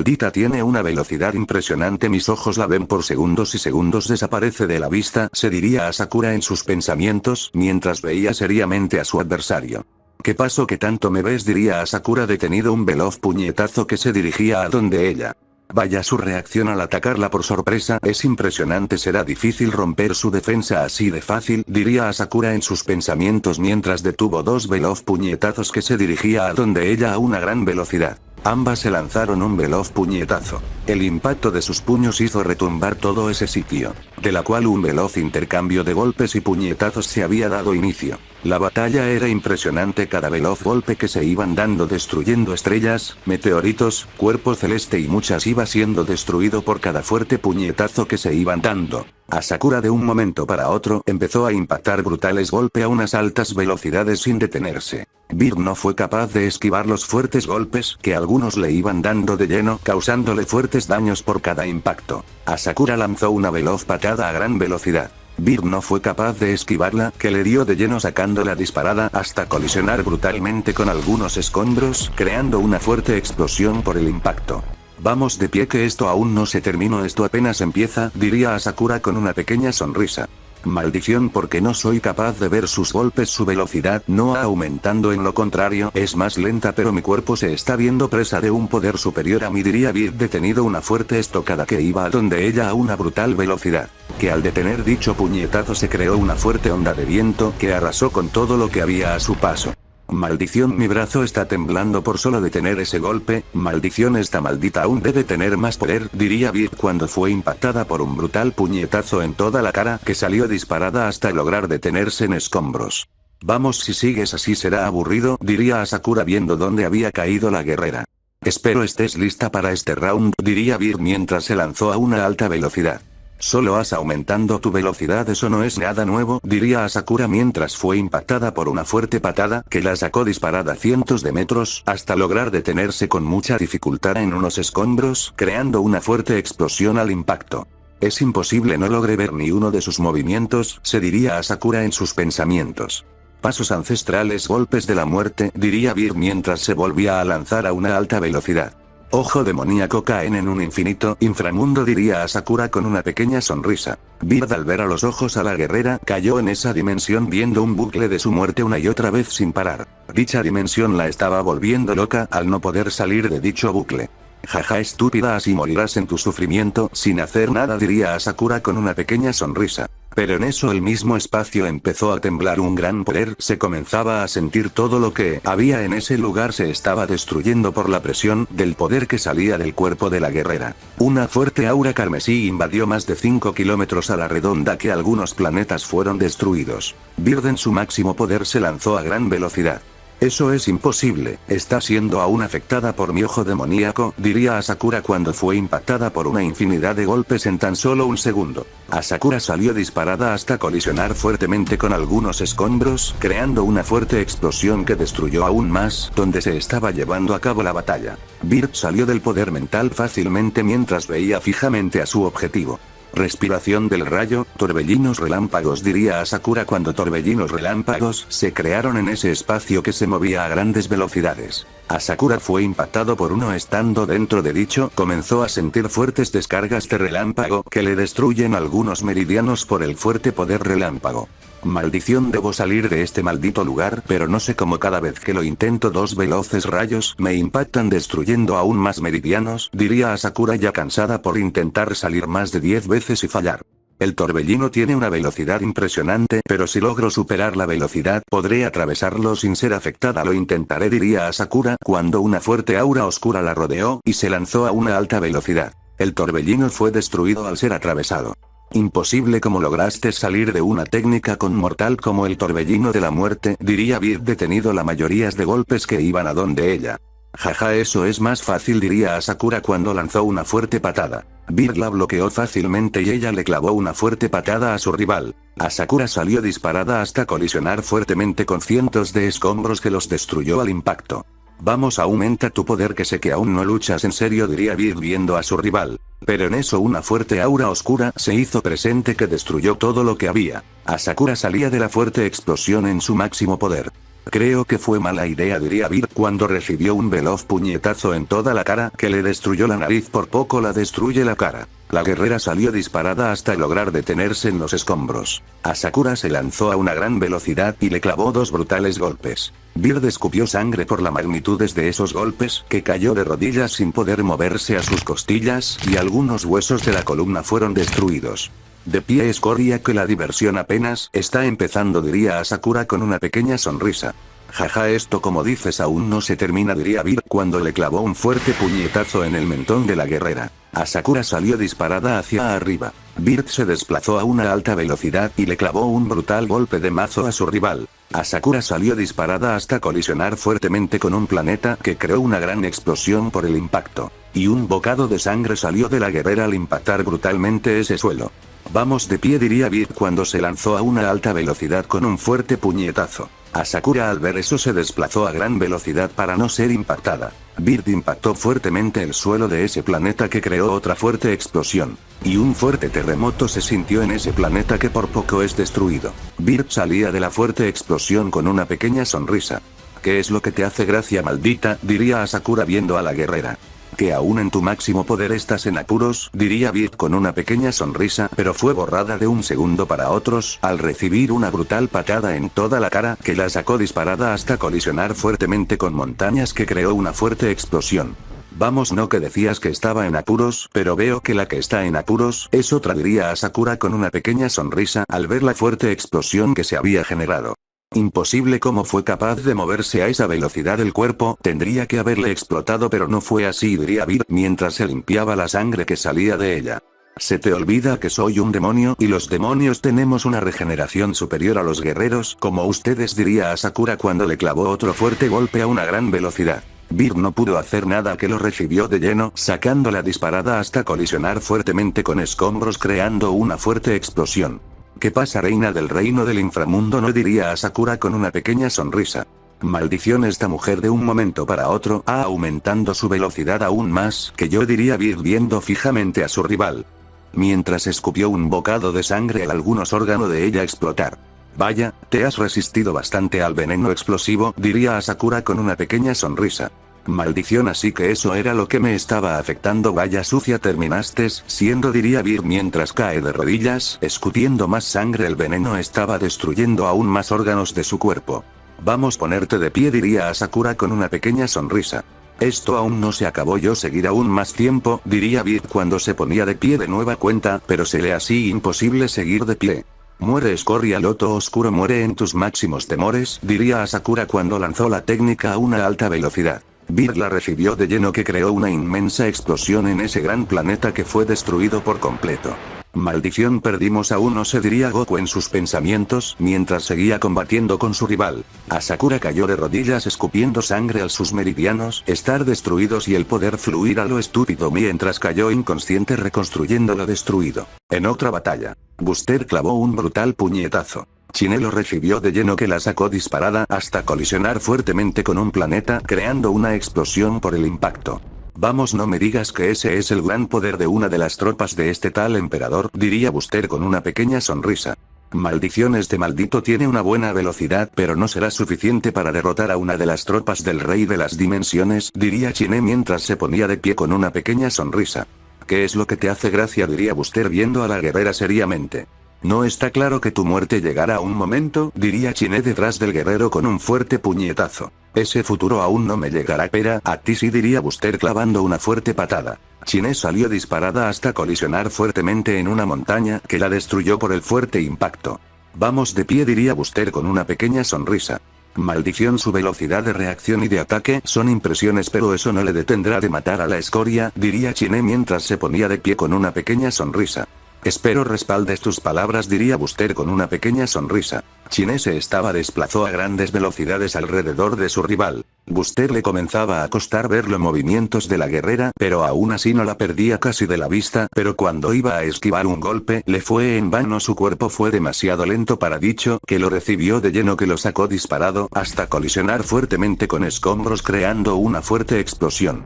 maldita tiene una velocidad impresionante, mis ojos la ven por segundos y segundos desaparece de la vista, se diría a Sakura en sus pensamientos, mientras veía seriamente a su adversario. ¿Qué pasó que tanto me ves?, diría a Sakura detenido un veloz puñetazo que se dirigía a donde ella. Vaya su reacción al atacarla por sorpresa, es impresionante, será difícil romper su defensa así de fácil, diría a Sakura en sus pensamientos mientras detuvo dos veloz puñetazos que se dirigía a donde ella a una gran velocidad. Ambas se lanzaron un veloz puñetazo. El impacto de sus puños hizo retumbar todo ese sitio, de la cual un veloz intercambio de golpes y puñetazos se había dado inicio. La batalla era impresionante, cada veloz golpe que se iban dando destruyendo estrellas, meteoritos, cuerpo celeste y muchas iba siendo destruido por cada fuerte puñetazo que se iban dando. A Sakura de un momento para otro empezó a impactar brutales golpes a unas altas velocidades sin detenerse. Beard no fue capaz de esquivar los fuertes golpes que algunos le iban dando de lleno, causándole fuertes daños por cada impacto. A Sakura lanzó una veloz patada a gran velocidad. Beard no fue capaz de esquivarla, que le dio de lleno sacándola disparada hasta colisionar brutalmente con algunos escombros, creando una fuerte explosión por el impacto. Vamos de pie que esto aún no se terminó, esto apenas empieza, diría a Sakura con una pequeña sonrisa. Maldición, porque no soy capaz de ver sus golpes, su velocidad no ha aumentando, en lo contrario, es más lenta, pero mi cuerpo se está viendo presa de un poder superior a mí, diría Beard detenido una fuerte estocada que iba a donde ella a una brutal velocidad, que al detener dicho puñetazo se creó una fuerte onda de viento que arrasó con todo lo que había a su paso. Maldición, mi brazo está temblando por solo detener ese golpe, maldición, esta maldita aún debe tener más poder, diría Beard cuando fue impactada por un brutal puñetazo en toda la cara que salió disparada hasta lograr detenerse en escombros. Vamos, si sigues así será aburrido, diría a Sakura viendo dónde había caído la guerrera. Espero estés lista para este round, diría Beard mientras se lanzó a una alta velocidad. Solo has aumentando tu velocidad, eso no es nada nuevo, diría a Sakura mientras fue impactada por una fuerte patada que la sacó disparada cientos de metros, hasta lograr detenerse con mucha dificultad en unos escombros, creando una fuerte explosión al impacto. Es imposible, no logré ver ni uno de sus movimientos, se diría a Sakura en sus pensamientos. Pasos ancestrales, golpes de la muerte, diría Beard mientras se volvía a lanzar a una alta velocidad. Ojo demoníaco, caen en un infinito inframundo, diría a Sakura con una pequeña sonrisa. Beard al ver a los ojos a la guerrera cayó en esa dimensión viendo un bucle de su muerte una y otra vez sin parar. Dicha dimensión la estaba volviendo loca al no poder salir de dicho bucle. Jaja, estúpida, así morirás en tu sufrimiento sin hacer nada, diría a Sakura con una pequeña sonrisa. Pero en eso el mismo espacio empezó a temblar, un gran poder se comenzaba a sentir, todo lo que había en ese lugar se estaba destruyendo por la presión del poder que salía del cuerpo de la guerrera. Una fuerte aura carmesí invadió más de 5 kilómetros a la redonda, que algunos planetas fueron destruidos. Beard en su máximo poder se lanzó a gran velocidad. Eso es imposible, está siendo aún afectada por mi ojo demoníaco, diría a Sakura cuando fue impactada por una infinidad de golpes en tan solo un segundo. A Sakura salió disparada hasta colisionar fuertemente con algunos escombros, creando una fuerte explosión que destruyó aún más donde se estaba llevando a cabo la batalla. Beard salió del poder mental fácilmente mientras veía fijamente a su objetivo. Respiración del rayo, torbellinos relámpagos, diría a Sakura cuando torbellinos relámpagos se crearon en ese espacio que se movía a grandes velocidades. A Sakura fue impactado por uno estando dentro de dicho, comenzó a sentir fuertes descargas de relámpago que le destruyen algunos meridianos por el fuerte poder relámpago. Maldición, debo salir de este maldito lugar, pero no sé cómo cada vez que lo intento dos veloces rayos me impactan destruyendo aún más meridianos, diría a Sakura ya cansada por intentar salir más de 10 veces y fallar. El torbellino tiene una velocidad impresionante, pero si logro superar la velocidad podré atravesarlo sin ser afectada, lo intentaré, diría a Sakura cuando una fuerte aura oscura la rodeó y se lanzó a una alta velocidad. El torbellino fue destruido al ser atravesado. Imposible, ¿cómo lograste salir de una técnica con mortal como el torbellino de la muerte?, diría Beard detenido la mayoría de golpes que iban a donde ella. Jaja, eso es más fácil, diría a Sakura cuando lanzó una fuerte patada. Beard la bloqueó fácilmente y ella le clavó una fuerte patada a su rival. A Sakura salió disparada hasta colisionar fuertemente con cientos de escombros que los destruyó al impacto. Vamos, aumenta tu poder, que sé que aún no luchas en serio, diría Beard viendo a su rival. Pero en eso una fuerte aura oscura se hizo presente que destruyó todo lo que había. A Sakura salía de la fuerte explosión en su máximo poder. Creo que fue mala idea, diría Beard cuando recibió un veloz puñetazo en toda la cara que le destruyó la nariz. Por poco la destruye la cara. La guerrera salió disparada hasta lograr detenerse en los escombros. Asakura se lanzó a una gran velocidad y le clavó dos brutales golpes. Beard escupió sangre por la magnitudes de esos golpes, que cayó de rodillas sin poder moverse a sus costillas, y algunos huesos de la columna fueron destruidos. De pie escoria que la diversión apenas está empezando, diría Asakura con una pequeña sonrisa. Jaja, esto como dices aún no se termina, diría Beard cuando le clavó un fuerte puñetazo en el mentón de la guerrera. Asakura salió disparada hacia arriba. Beard se desplazó a una alta velocidad y le clavó un brutal golpe de mazo a su rival. Asakura salió disparada hasta colisionar fuertemente con un planeta que creó una gran explosión por el impacto. Y un bocado de sangre salió de la guerrera al impactar brutalmente ese suelo. Vamos de pie, diría Beard cuando se lanzó a una alta velocidad con un fuerte puñetazo. Asakura al ver eso se desplazó a gran velocidad para no ser impactada. Beard impactó fuertemente el suelo de ese planeta que creó otra fuerte explosión. Y un fuerte terremoto se sintió en ese planeta que por poco es destruido. Beard salía de la fuerte explosión con una pequeña sonrisa. ¿Qué es lo que te hace gracia, maldita?, diría Asakura viendo a la guerrera. Que aún en tu máximo poder estás en apuros, diría Beard con una pequeña sonrisa, pero fue borrada de un segundo para otros, al recibir una brutal patada en toda la cara que la sacó disparada hasta colisionar fuertemente con montañas que creó una fuerte explosión. Vamos, no que decías que estaba en apuros, pero veo que la que está en apuros es otra, diría Asakura con una pequeña sonrisa al ver la fuerte explosión que se había generado. Imposible, cómo fue capaz de moverse a esa velocidad el cuerpo, tendría que haberle explotado, pero no fue así, diría Beard mientras se limpiaba la sangre que salía de ella. Se te olvida que soy un demonio y los demonios tenemos una regeneración superior a los guerreros como ustedes, diría Asakura cuando le clavó otro fuerte golpe a una gran velocidad. Beard no pudo hacer nada, que lo recibió de lleno, sacándola disparada hasta colisionar fuertemente con escombros creando una fuerte explosión. ¿Qué pasa, reina del reino del inframundo? No, diría Asakura con una pequeña sonrisa. Maldición, esta mujer de un momento para otro ha aumentando su velocidad aún más que yo, diría Beard viendo fijamente a su rival. Mientras escupió un bocado de sangre, algunos órganos de ella explotar. Vaya, te has resistido bastante al veneno explosivo, diría Asakura con una pequeña sonrisa. Maldición, así que eso era lo que me estaba afectando. Vaya sucia terminaste siendo, diría Beard mientras cae de rodillas, escupiendo más sangre. El veneno estaba destruyendo aún más órganos de su cuerpo. Vamos, ponerte de pie, diría Asakura con una pequeña sonrisa. Esto aún no se acabó, yo seguir aún más tiempo, diría Beard cuando se ponía de pie de nueva cuenta, pero se le hacía imposible seguir de pie. Muere, escoria, loto oscuro, muere en tus máximos temores, diría Asakura cuando lanzó la técnica a una alta velocidad. Beard la recibió de lleno, que creó una inmensa explosión en ese gran planeta que fue destruido por completo. Maldición, perdimos a uno, se diría Goku en sus pensamientos mientras seguía combatiendo con su rival. Asakura cayó de rodillas escupiendo sangre a sus meridianos estar destruidos y el poder fluir a lo estúpido mientras cayó inconsciente reconstruyendo lo destruido. En otra batalla, Buster clavó un brutal puñetazo. Chine lo recibió de lleno, que la sacó disparada hasta colisionar fuertemente con un planeta creando una explosión por el impacto. Vamos, no me digas que ese es el gran poder de una de las tropas de este tal emperador, diría Buster con una pequeña sonrisa. Maldición, este maldito tiene una buena velocidad, pero no será suficiente para derrotar a una de las tropas del rey de las dimensiones, diría Chine mientras se ponía de pie con una pequeña sonrisa. ¿Qué es lo que te hace gracia?, diría Buster viendo a la guerrera seriamente. ¿No está claro que tu muerte llegará a un momento?, diría Chine detrás del guerrero con un fuerte puñetazo. Ese futuro aún no me llegará, pero a ti sí, diría Buster clavando una fuerte patada. Chine salió disparada hasta colisionar fuertemente en una montaña que la destruyó por el fuerte impacto. Vamos de pie, diría Buster con una pequeña sonrisa. Maldición, su velocidad de reacción y de ataque son impresiones, pero eso no le detendrá de matar a la escoria, diría Chine mientras se ponía de pie con una pequeña sonrisa. Espero respaldes tus palabras, diría Buster con una pequeña sonrisa. Chine se desplazó a grandes velocidades alrededor de su rival. Buster le comenzaba a costar ver los movimientos de la guerrera, pero aún así no la perdía casi de la vista, pero cuando iba a esquivar un golpe, le fue en vano, su cuerpo fue demasiado lento para dicho, que lo recibió de lleno, que lo sacó disparado, hasta colisionar fuertemente con escombros creando una fuerte explosión.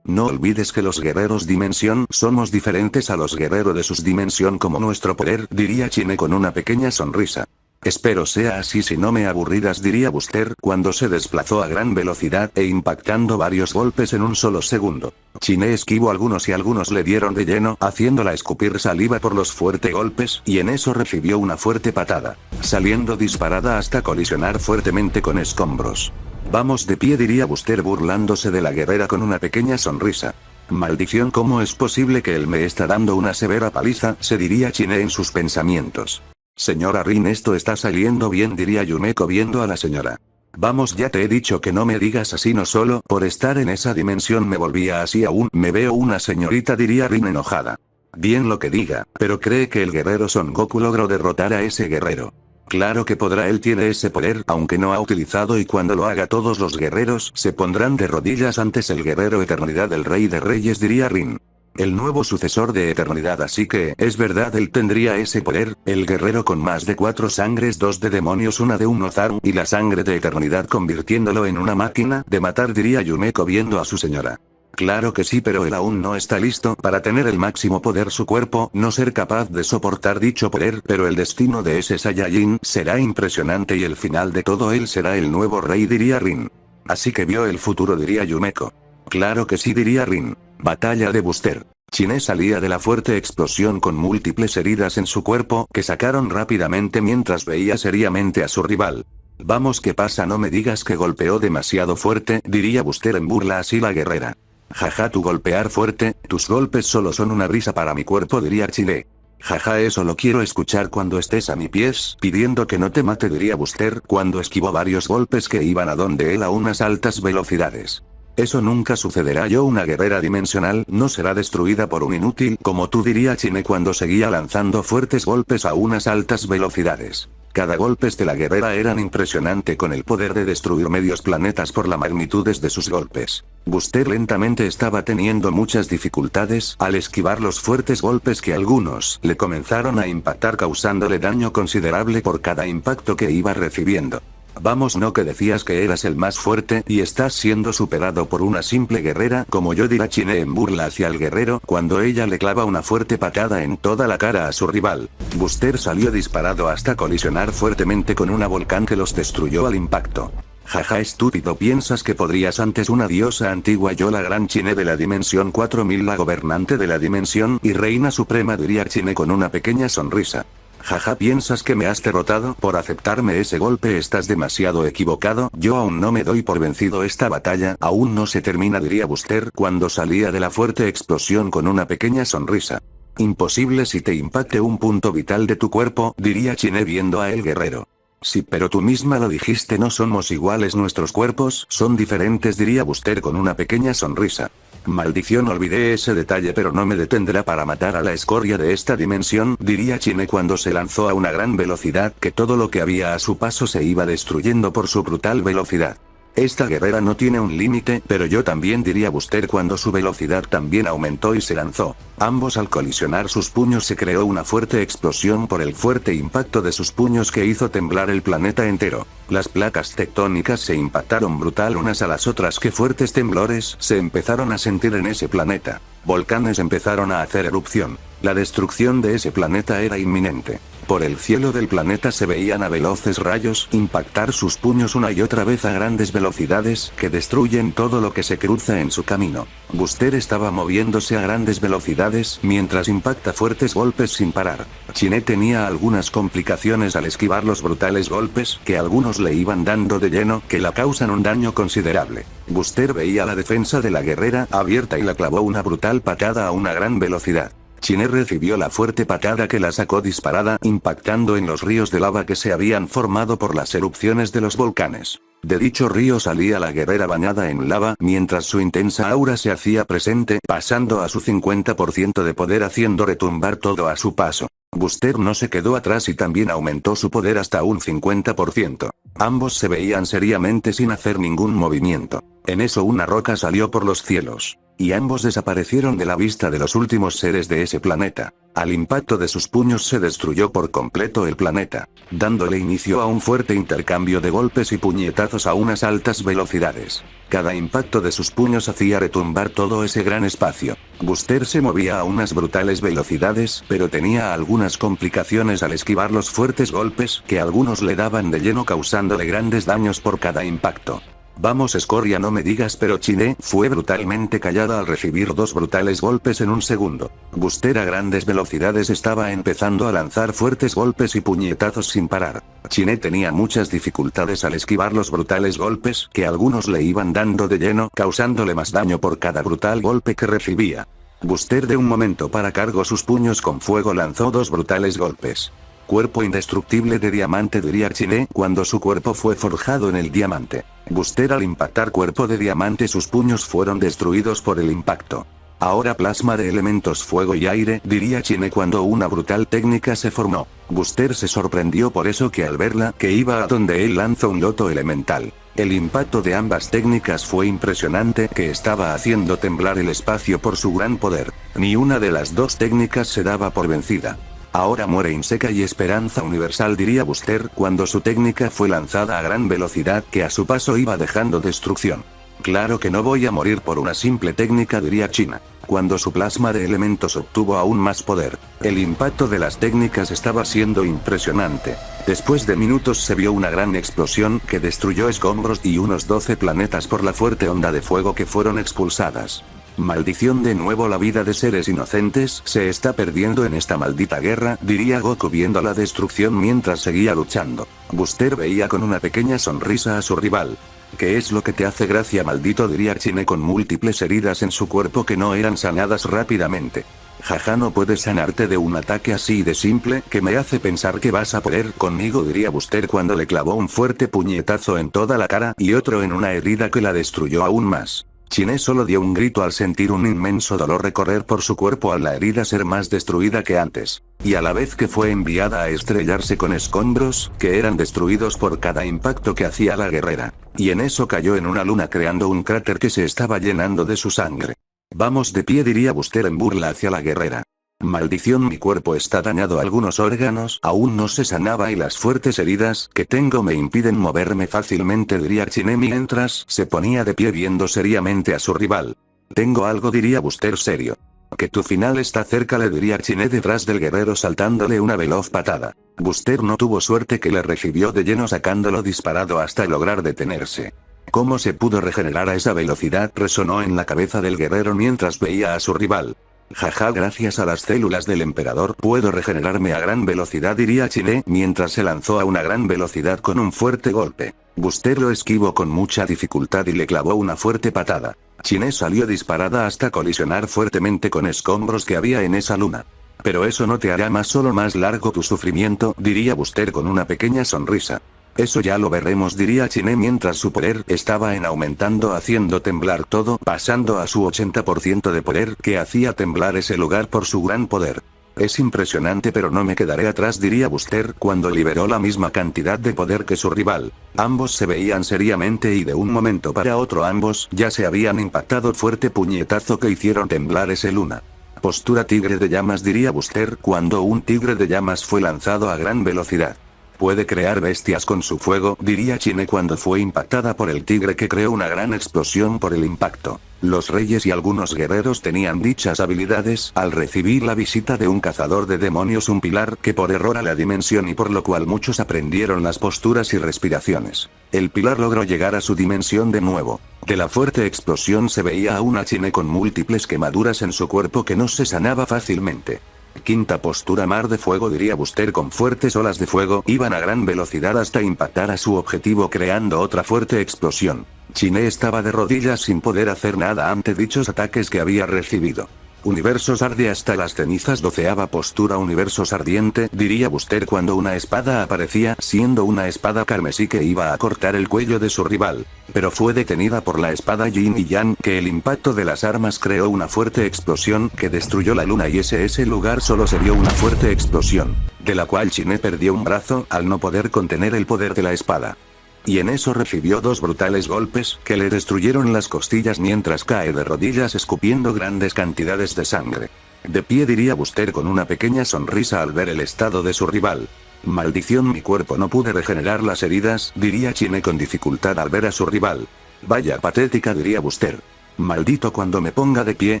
No olvides que los guerreros dimensión somos diferentes a los guerreros de sus dimensión como nuestro poder, diría Chine con una pequeña sonrisa. Espero sea así, si no me aburrirás, diría Buster cuando se desplazó a gran velocidad e impactando varios golpes en un solo segundo. Chine esquivó algunos y algunos le dieron de lleno, haciéndola escupir saliva por los fuertes golpes, y en eso recibió una fuerte patada, saliendo disparada hasta colisionar fuertemente con escombros. Vamos de pie, diría Buster burlándose de la guerrera con una pequeña sonrisa. Maldición, ¿cómo es posible que él me está dando una severa paliza?, se diría Chine en sus pensamientos. Señora Rin, esto está saliendo bien, diría Yumeko viendo a la señora. Vamos, ya te he dicho que no me digas así, no solo por estar en esa dimensión me volvía así, aún me veo una señorita, diría Rin enojada. Bien lo que diga, pero ¿cree que el guerrero Son Goku logró derrotar a ese guerrero? Claro que podrá, él tiene ese poder, aunque no ha utilizado, y cuando lo haga todos los guerreros se pondrán de rodillas antes el guerrero Eternidad, el rey de reyes, diría Rin. El nuevo sucesor de Eternidad, así que, es verdad, él tendría ese poder, el guerrero con más de 4 sangres, 2 de demonios, una de un Ozaru, y la sangre de Eternidad convirtiéndolo en una máquina de matar, diría Yumeko viendo a su señora. Claro que sí, pero él aún no está listo para tener el máximo poder, su cuerpo no ser capaz de soportar dicho poder, pero el destino de ese Saiyajin será impresionante y el final de todo él será el nuevo rey, diría Rin. Así que vio el futuro, diría Yumeko. Claro que sí, diría Rin. Batalla de Buster. Chine salía de la fuerte explosión con múltiples heridas en su cuerpo que sacaron rápidamente mientras veía seriamente a su rival. Vamos, ¿qué pasa? No me digas que golpeó demasiado fuerte, diría Buster en burla así la guerrera. Jaja, tu golpear fuerte, tus golpes solo son una brisa para mi cuerpo, diría Chine. Jaja, eso lo quiero escuchar cuando estés a mis pies, pidiendo que no te mate, diría Buster cuando esquivó varios golpes que iban a donde él a unas altas velocidades. Eso nunca sucederá, yo, una guerrera dimensional no será destruida por un inútil como tú, diría Chine cuando seguía lanzando fuertes golpes a unas altas velocidades. Cada golpes de la guerrera eran impresionante, con el poder de destruir medios planetas por la magnitudes de sus golpes. Buster lentamente estaba teniendo muchas dificultades al esquivar los fuertes golpes que algunos le comenzaron a impactar, causándole daño considerable por cada impacto que iba recibiendo. Vamos, ¿no que decías que eras el más fuerte y estás siendo superado por una simple guerrera como yo?, dirá Chine en burla hacia el guerrero cuando ella le clava una fuerte patada en toda la cara a su rival. Buster salió disparado hasta colisionar fuertemente con una volcán que los destruyó al impacto. Jaja, estúpido, ¿piensas que podrías antes una diosa antigua, yo la gran Chine de la dimensión 4000, la gobernante de la dimensión y reina suprema, diría Chine con una pequeña sonrisa. Jaja, ¿piensas que me has derrotado por aceptarme ese golpe? Estás demasiado equivocado, yo aún no me doy por vencido, esta batalla aún no se termina, diría Buster cuando salía de la fuerte explosión con una pequeña sonrisa. Imposible si te impacte un punto vital de tu cuerpo, diría Chine viendo a el guerrero. Sí, pero tú misma lo dijiste, no somos iguales, nuestros cuerpos son diferentes, diría Buster con una pequeña sonrisa. Maldición, olvidé ese detalle, pero no me detendrá para matar a la escoria de esta dimensión, diría Chine cuando se lanzó a una gran velocidad que todo lo que había a su paso se iba destruyendo por su brutal velocidad. Esta guerrera no tiene un límite, pero yo también, diría Buster cuando su velocidad también aumentó y se lanzó. Ambos al colisionar sus puños se creó una fuerte explosión por el fuerte impacto de sus puños que hizo temblar el planeta entero. Las placas tectónicas se impactaron brutal unas a las otras, que fuertes temblores se empezaron a sentir en ese planeta. Volcanes empezaron a hacer erupción. La destrucción de ese planeta era inminente. Por el cielo del planeta se veían a veloces rayos impactar sus puños una y otra vez a grandes velocidades que destruyen todo lo que se cruza en su camino. Buster estaba moviéndose a grandes velocidades mientras impacta fuertes golpes sin parar. Chine tenía algunas complicaciones al esquivar los brutales golpes que algunos le iban dando de lleno, que la causan un daño considerable. Buster veía la defensa de la guerrera abierta y la clavó una brutal patada a una gran velocidad. Chine recibió la fuerte patada que la sacó disparada, impactando en los ríos de lava que se habían formado por las erupciones de los volcanes. De dicho río salía la guerrera bañada en lava, mientras su intensa aura se hacía presente, pasando a su 50% de poder, haciendo retumbar todo a su paso. Buster no se quedó atrás y también aumentó su poder hasta un 50%. Ambos se veían seriamente sin hacer ningún movimiento. En eso una roca salió por los cielos, y ambos desaparecieron de la vista de los últimos seres de ese planeta. Al impacto de sus puños se destruyó por completo el planeta, dándole inicio a un fuerte intercambio de golpes y puñetazos a unas altas velocidades. Cada impacto de sus puños hacía retumbar todo ese gran espacio. Buster se movía a unas brutales velocidades, pero tenía algunas complicaciones al esquivar los fuertes golpes que algunos le daban de lleno, causándole grandes daños por cada impacto. Vamos Scoria, no me digas, pero Chine fue brutalmente callada al recibir dos brutales golpes en un segundo. Buster a grandes velocidades estaba empezando a lanzar fuertes golpes y puñetazos sin parar. Chine tenía muchas dificultades al esquivar los brutales golpes que algunos le iban dando de lleno, causándole más daño por cada brutal golpe que recibía. Buster de un momento para cargó sus puños con fuego, lanzó dos brutales golpes. Cuerpo indestructible de diamante, diría Chine cuando su cuerpo fue forjado en el diamante. Buster al impactar cuerpo de diamante, sus puños fueron destruidos por el impacto. Ahora plasma de elementos fuego y aire, diría Chine cuando una brutal técnica se formó. Buster se sorprendió por eso que al verla que iba a donde él lanzó un loto elemental. El impacto de ambas técnicas fue impresionante, que estaba haciendo temblar el espacio por su gran poder. Ni una de las dos técnicas se daba por vencida. Ahora muere Inseca y esperanza universal, diría Buster cuando su técnica fue lanzada a gran velocidad que a su paso iba dejando destrucción. Claro que no voy a morir por una simple técnica, diría China cuando su plasma de elementos obtuvo aún más poder. El impacto de las técnicas estaba siendo impresionante. Después de minutos se vio una gran explosión que destruyó escombros y unos 12 planetas por la fuerte onda de fuego que fueron expulsadas. Maldición, de nuevo la vida de seres inocentes se está perdiendo en esta maldita guerra, diría Goku viendo la destrucción mientras seguía luchando. Buster veía con una pequeña sonrisa a su rival. ¿Qué es lo que te hace gracia, maldito?, diría Chine con múltiples heridas en su cuerpo que no eran sanadas rápidamente. Jaja, no puedes sanarte de un ataque así de simple, que me hace pensar que vas a poder conmigo, diría Buster cuando le clavó un fuerte puñetazo en toda la cara y otro en una herida que la destruyó aún más. Chine solo dio un grito al sentir un inmenso dolor recorrer por su cuerpo al la herida ser más destruida que antes. Y a la vez que fue enviada a estrellarse con escombros, que eran destruidos por cada impacto que hacía la guerrera. Y en eso cayó en una luna creando un cráter que se estaba llenando de su sangre. Vamos de pie, diría Buster en burla hacia la guerrera. Maldición, mi cuerpo está dañado, algunos órganos aún no se sanaba y las fuertes heridas que tengo me impiden moverme fácilmente, diría Chine mientras se ponía de pie viendo seriamente a su rival. Tengo algo, diría Buster serio. Que tu final está cerca, le diría Chine detrás del guerrero saltándole una veloz patada. Buster no tuvo suerte que le recibió de lleno sacándolo disparado hasta lograr detenerse. ¿Cómo se pudo regenerar a esa velocidad?, resonó en la cabeza del guerrero mientras veía a su rival. Jaja, gracias a las células del emperador puedo regenerarme a gran velocidad, diría Chine mientras se lanzó a una gran velocidad con un fuerte golpe. Buster lo esquivó con mucha dificultad y le clavó una fuerte patada. Chine salió disparada hasta colisionar fuertemente con escombros que había en esa luna. Pero eso no te hará solo más largo tu sufrimiento, diría Buster con una pequeña sonrisa. Eso ya lo veremos, diría Chine mientras su poder estaba en aumentando, haciendo temblar todo, pasando a su 80% de poder que hacía temblar ese lugar por su gran poder. Es impresionante, pero no me quedaré atrás, diría Buster cuando liberó la misma cantidad de poder que su rival. Ambos se veían seriamente y de un momento para otro ambos ya se habían impactado fuerte puñetazo que hicieron temblar ese luna. Postura tigre de llamas, diría Buster cuando un tigre de llamas fue lanzado a gran velocidad. Puede crear bestias con su fuego, diría Chine cuando fue impactada por el tigre que creó una gran explosión por el impacto. Los reyes y algunos guerreros tenían dichas habilidades al recibir la visita de un cazador de demonios, un pilar que por error a la dimensión y por lo cual muchos aprendieron las posturas y respiraciones. El pilar logró llegar a su dimensión de nuevo. De la fuerte explosión se veía a una Chine con múltiples quemaduras en su cuerpo que no se sanaba fácilmente. Quinta postura, mar de fuego, diría Buster con fuertes olas de fuego iban a gran velocidad hasta impactar a su objetivo creando otra fuerte explosión. Chine estaba de rodillas sin poder hacer nada ante dichos ataques que había recibido. Universos arde hasta las cenizas, 12ª postura, universos ardiente, diría Buster cuando una espada aparecía siendo una espada carmesí que iba a cortar el cuello de su rival. Pero fue detenida por la espada Yin y Yang, que el impacto de las armas creó una fuerte explosión que destruyó la luna y ese lugar solo se vio una fuerte explosión, de la cual Chine perdió un brazo al no poder contener el poder de la espada. Y en eso recibió dos brutales golpes que le destruyeron las costillas mientras cae de rodillas escupiendo grandes cantidades de sangre. De pie, diría Buster con una pequeña sonrisa al ver el estado de su rival. Maldición, mi cuerpo no pude regenerar las heridas, diría Chine con dificultad al ver a su rival. Vaya patética, diría Buster. Maldito, cuando me ponga de pie,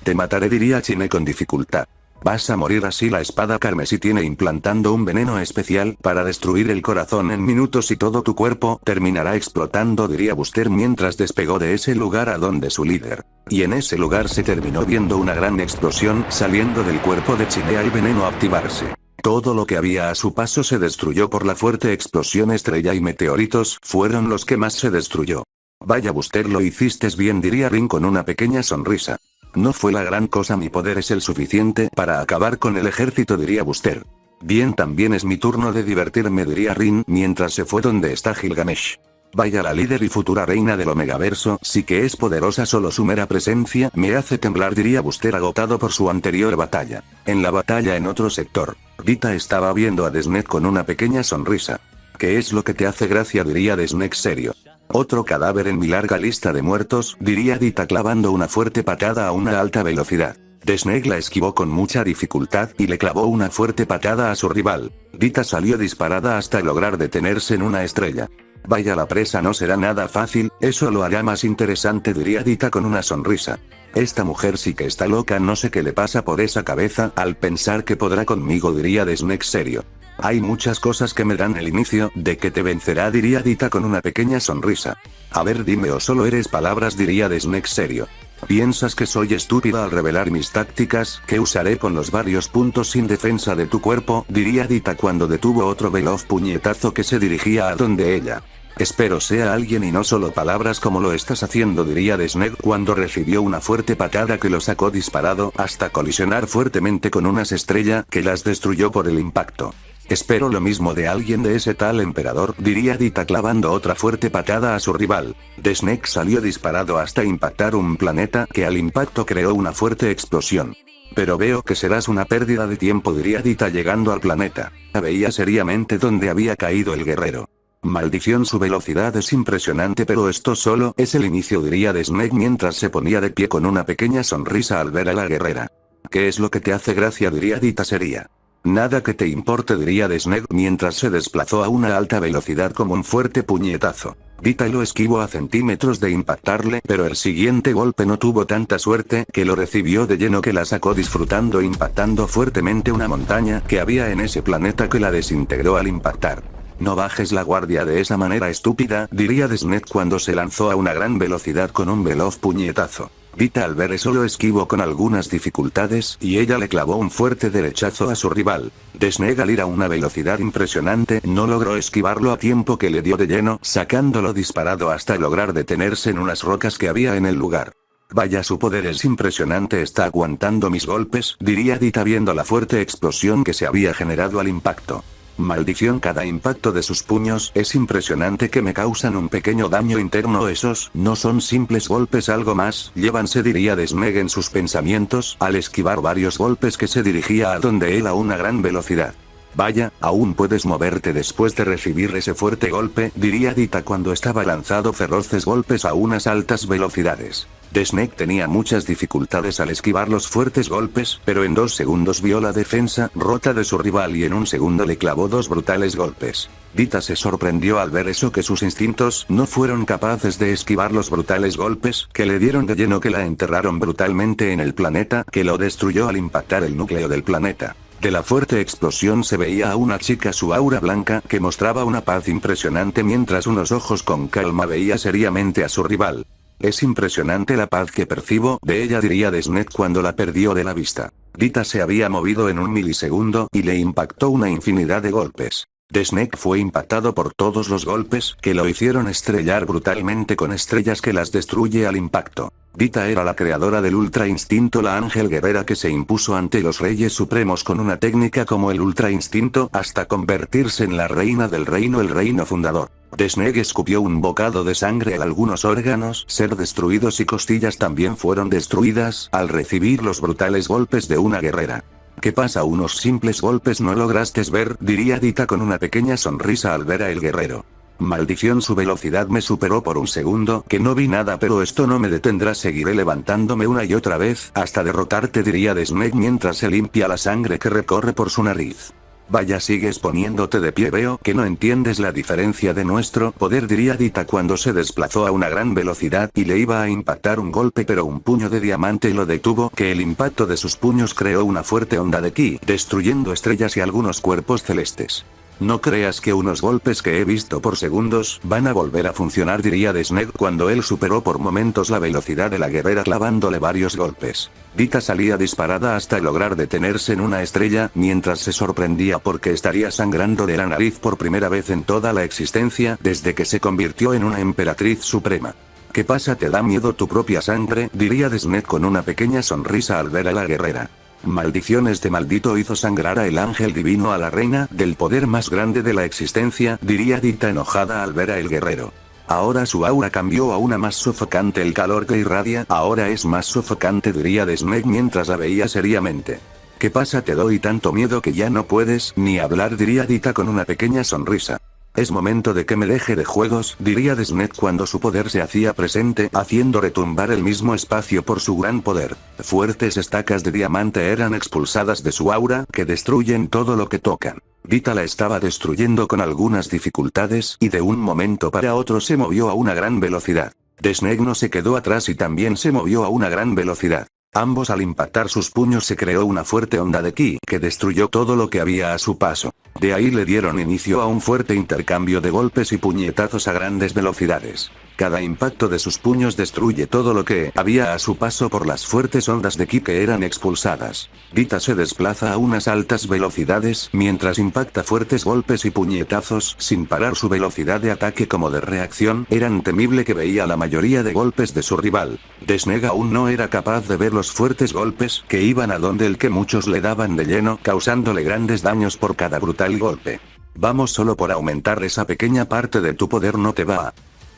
te mataré, diría Chine con dificultad. Vas a morir así. La espada carmesí tiene implantando un veneno especial para destruir el corazón en minutos y todo tu cuerpo terminará explotando, diría Buster mientras despegó de ese lugar a donde su líder. Y en ese lugar se terminó viendo una gran explosión saliendo del cuerpo de Chinea y veneno activarse. Todo lo que había a su paso se destruyó por la fuerte explosión. Estrella y meteoritos fueron los que más se destruyó. Vaya Buster, lo hiciste bien, diría Rin con una pequeña sonrisa. No fue la gran cosa, mi poder es el suficiente para acabar con el ejército, diría Buster. Bien, también es mi turno de divertirme, diría Rin mientras se fue donde está Gilgamesh. Vaya, la líder y futura reina del Omegaverso sí que es poderosa, solo su mera presencia me hace temblar, diría Buster agotado por su anterior batalla. En la batalla en otro sector, Rita estaba viendo a Desnet con una pequeña sonrisa. ¿Qué es lo que te hace gracia?, diría Desnet serio. Otro cadáver en mi larga lista de muertos, diría Dita clavando una fuerte patada a una alta velocidad. Desnet la esquivó con mucha dificultad y le clavó una fuerte patada a su rival. Dita salió disparada hasta lograr detenerse en una estrella. Vaya, la presa no será nada fácil, eso lo hará más interesante, diría Dita con una sonrisa. Esta mujer sí que está loca, no sé qué le pasa por esa cabeza al pensar que podrá conmigo, diría Desnet serio. Hay muchas cosas que me dan el inicio de que te vencerá, diría Dita con una pequeña sonrisa. A ver, dime, o solo eres palabras, diría Desnet serio. ¿Piensas que soy estúpida al revelar mis tácticas que usaré con los varios puntos sin defensa de tu cuerpo?, diría Dita cuando detuvo otro veloz puñetazo que se dirigía a donde ella. Espero sea alguien y no solo palabras como lo estás haciendo, diría Desnet cuando recibió una fuerte patada que lo sacó disparado hasta colisionar fuertemente con unas estrellas que las destruyó por el impacto. Espero lo mismo de alguien de ese tal emperador, diría Dita clavando otra fuerte patada a su rival. Desnet salió disparado hasta impactar un planeta que al impacto creó una fuerte explosión. Pero veo que serás una pérdida de tiempo, diría Dita llegando al planeta. Veía seriamente dónde había caído el guerrero. Maldición, su velocidad es impresionante, pero esto solo es el inicio, diría Desnet mientras se ponía de pie con una pequeña sonrisa al ver a la guerrera. ¿Qué es lo que te hace gracia?, diría Dita seria. Nada que te importe, diría Desnet mientras se desplazó a una alta velocidad como un fuerte puñetazo. Dita lo esquivó a centímetros de impactarle, pero el siguiente golpe no tuvo tanta suerte que lo recibió de lleno, que la sacó disfrutando impactando fuertemente una montaña que había en ese planeta que la desintegró al impactar. No bajes la guardia de esa manera estúpida, diría Desnet cuando se lanzó a una gran velocidad con un veloz puñetazo. Dita al ver eso lo esquivó con algunas dificultades y ella le clavó un fuerte derechazo a su rival. Desnet al ir a una velocidad impresionante no logró esquivarlo a tiempo que le dio de lleno, sacándolo disparado hasta lograr detenerse en unas rocas que había en el lugar. Vaya, su poder es impresionante, está aguantando mis golpes, diría Dita viendo la fuerte explosión que se había generado al impacto. Maldición, cada impacto de sus puños es impresionante, que me causan un pequeño daño interno. Esos no son simples golpes, algo más llévanse, diría Desnet en sus pensamientos al esquivar varios golpes que se dirigía a donde él a una gran velocidad. Vaya, aún puedes moverte después de recibir ese fuerte golpe, diría Dita cuando estaba lanzando feroces golpes a unas altas velocidades. Desnet tenía muchas dificultades al esquivar los fuertes golpes, pero en 2 segundos vio la defensa rota de su rival y en un segundo le clavó 2 brutales golpes. Dita se sorprendió al ver eso, que sus instintos no fueron capaces de esquivar los brutales golpes que le dieron de lleno, que la enterraron brutalmente en el planeta, que lo destruyó al impactar el núcleo del planeta. De la fuerte explosión se veía a una chica, su aura blanca que mostraba una paz impresionante mientras unos ojos con calma veía seriamente a su rival. Es impresionante la paz que percibo de ella, diría Desnet cuando la perdió de la vista. Dita se había movido en un milisegundo y le impactó una infinidad de golpes. Desnet fue impactado por todos los golpes que lo hicieron estrellar brutalmente con estrellas que las destruye al impacto. Dita era la creadora del Ultra Instinto, la ángel guerrera que se impuso ante los reyes supremos con una técnica como el Ultra Instinto hasta convertirse en la reina del reino, el reino fundador. Desnet escupió un bocado de sangre, algunos órganos ser destruidos y costillas también fueron destruidas al recibir los brutales golpes de una guerrera. ¿Qué pasa? Unos simples golpes no lograste ver, diría Dita con una pequeña sonrisa al ver a el guerrero. Maldición, su velocidad me superó por un segundo, que no vi nada, pero esto no me detendrá, seguiré levantándome una y otra vez, hasta derrotarte, diría The Snake mientras se limpia la sangre que recorre por su nariz. Vaya, sigues poniéndote de pie, veo que no entiendes la diferencia de nuestro poder, diría Dita cuando se desplazó a una gran velocidad y le iba a impactar un golpe, pero un puño de diamante lo detuvo, que el impacto de sus puños creó una fuerte onda de ki, destruyendo estrellas y algunos cuerpos celestes. No creas que unos golpes que he visto por segundos van a volver a funcionar, diría The Snake cuando él superó por momentos la velocidad de la guerrera clavándole varios golpes. Dita salía disparada hasta lograr detenerse en una estrella, mientras se sorprendía porque estaría sangrando de la nariz por primera vez en toda la existencia desde que se convirtió en una emperatriz suprema. ¿Qué pasa? ¿Te da miedo tu propia sangre?, diría The Snake con una pequeña sonrisa al ver a la guerrera. Maldición, este maldito hizo sangrar a el ángel divino, a la reina del poder más grande de la existencia, diría Dita enojada al ver a el guerrero. Ahora su aura cambió a una más sofocante, el calor que irradia ahora es más sofocante, diría The Snake mientras la veía seriamente. ¿Qué pasa? Te doy tanto miedo que ya no puedes ni hablar, diría Dita con una pequeña sonrisa. Es momento de que me deje de juegos, diría The Snake cuando su poder se hacía presente, haciendo retumbar el mismo espacio por su gran poder. Fuertes estacas de diamante eran expulsadas de su aura, que destruyen todo lo que tocan. Dita la estaba destruyendo con algunas dificultades, y de un momento para otro se movió a una gran velocidad. The Snake no se quedó atrás y también se movió a una gran velocidad. Ambos, al impactar sus puños, se creó una fuerte onda de ki, que destruyó todo lo que había a su paso. De ahí le dieron inicio a un fuerte intercambio de golpes y puñetazos a grandes velocidades. Cada impacto de sus puños destruye todo lo que había a su paso por las fuertes ondas de ki que eran expulsadas. Dita se desplaza a unas altas velocidades mientras impacta fuertes golpes y puñetazos sin parar. Su velocidad de ataque como de reacción eran temible, que veía la mayoría de golpes de su rival. The Snake aún no era capaz de ver los fuertes golpes que iban a donde el que muchos le daban de lleno, causándole grandes daños por cada brutal golpe. Vamos, solo por aumentar esa pequeña parte de tu poder no te va a...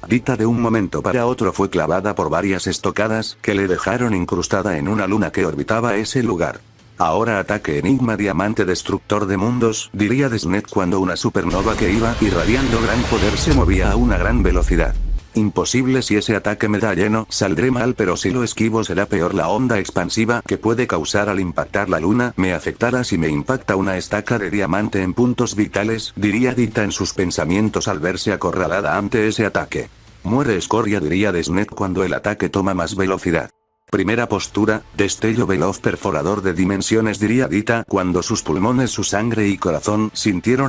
Dita de un momento para otro fue clavada por varias estocadas, que le dejaron incrustada en una luna que orbitaba ese lugar. Ahora ataque enigma diamante destructor de mundos, diría The Snake cuando una supernova que iba irradiando gran poder se movía a una gran velocidad. Imposible, si ese ataque me da lleno, saldré mal, pero si lo esquivo será peor. La onda expansiva que puede causar al impactar la luna me afectará si me impacta una estaca de diamante en puntos vitales, diría Dita en sus pensamientos al verse acorralada ante ese ataque. Muere escoria, diría The Snake cuando el ataque toma más velocidad. Primera postura, destello veloz perforador de dimensiones, diría Dita cuando sus pulmones, su sangre y corazón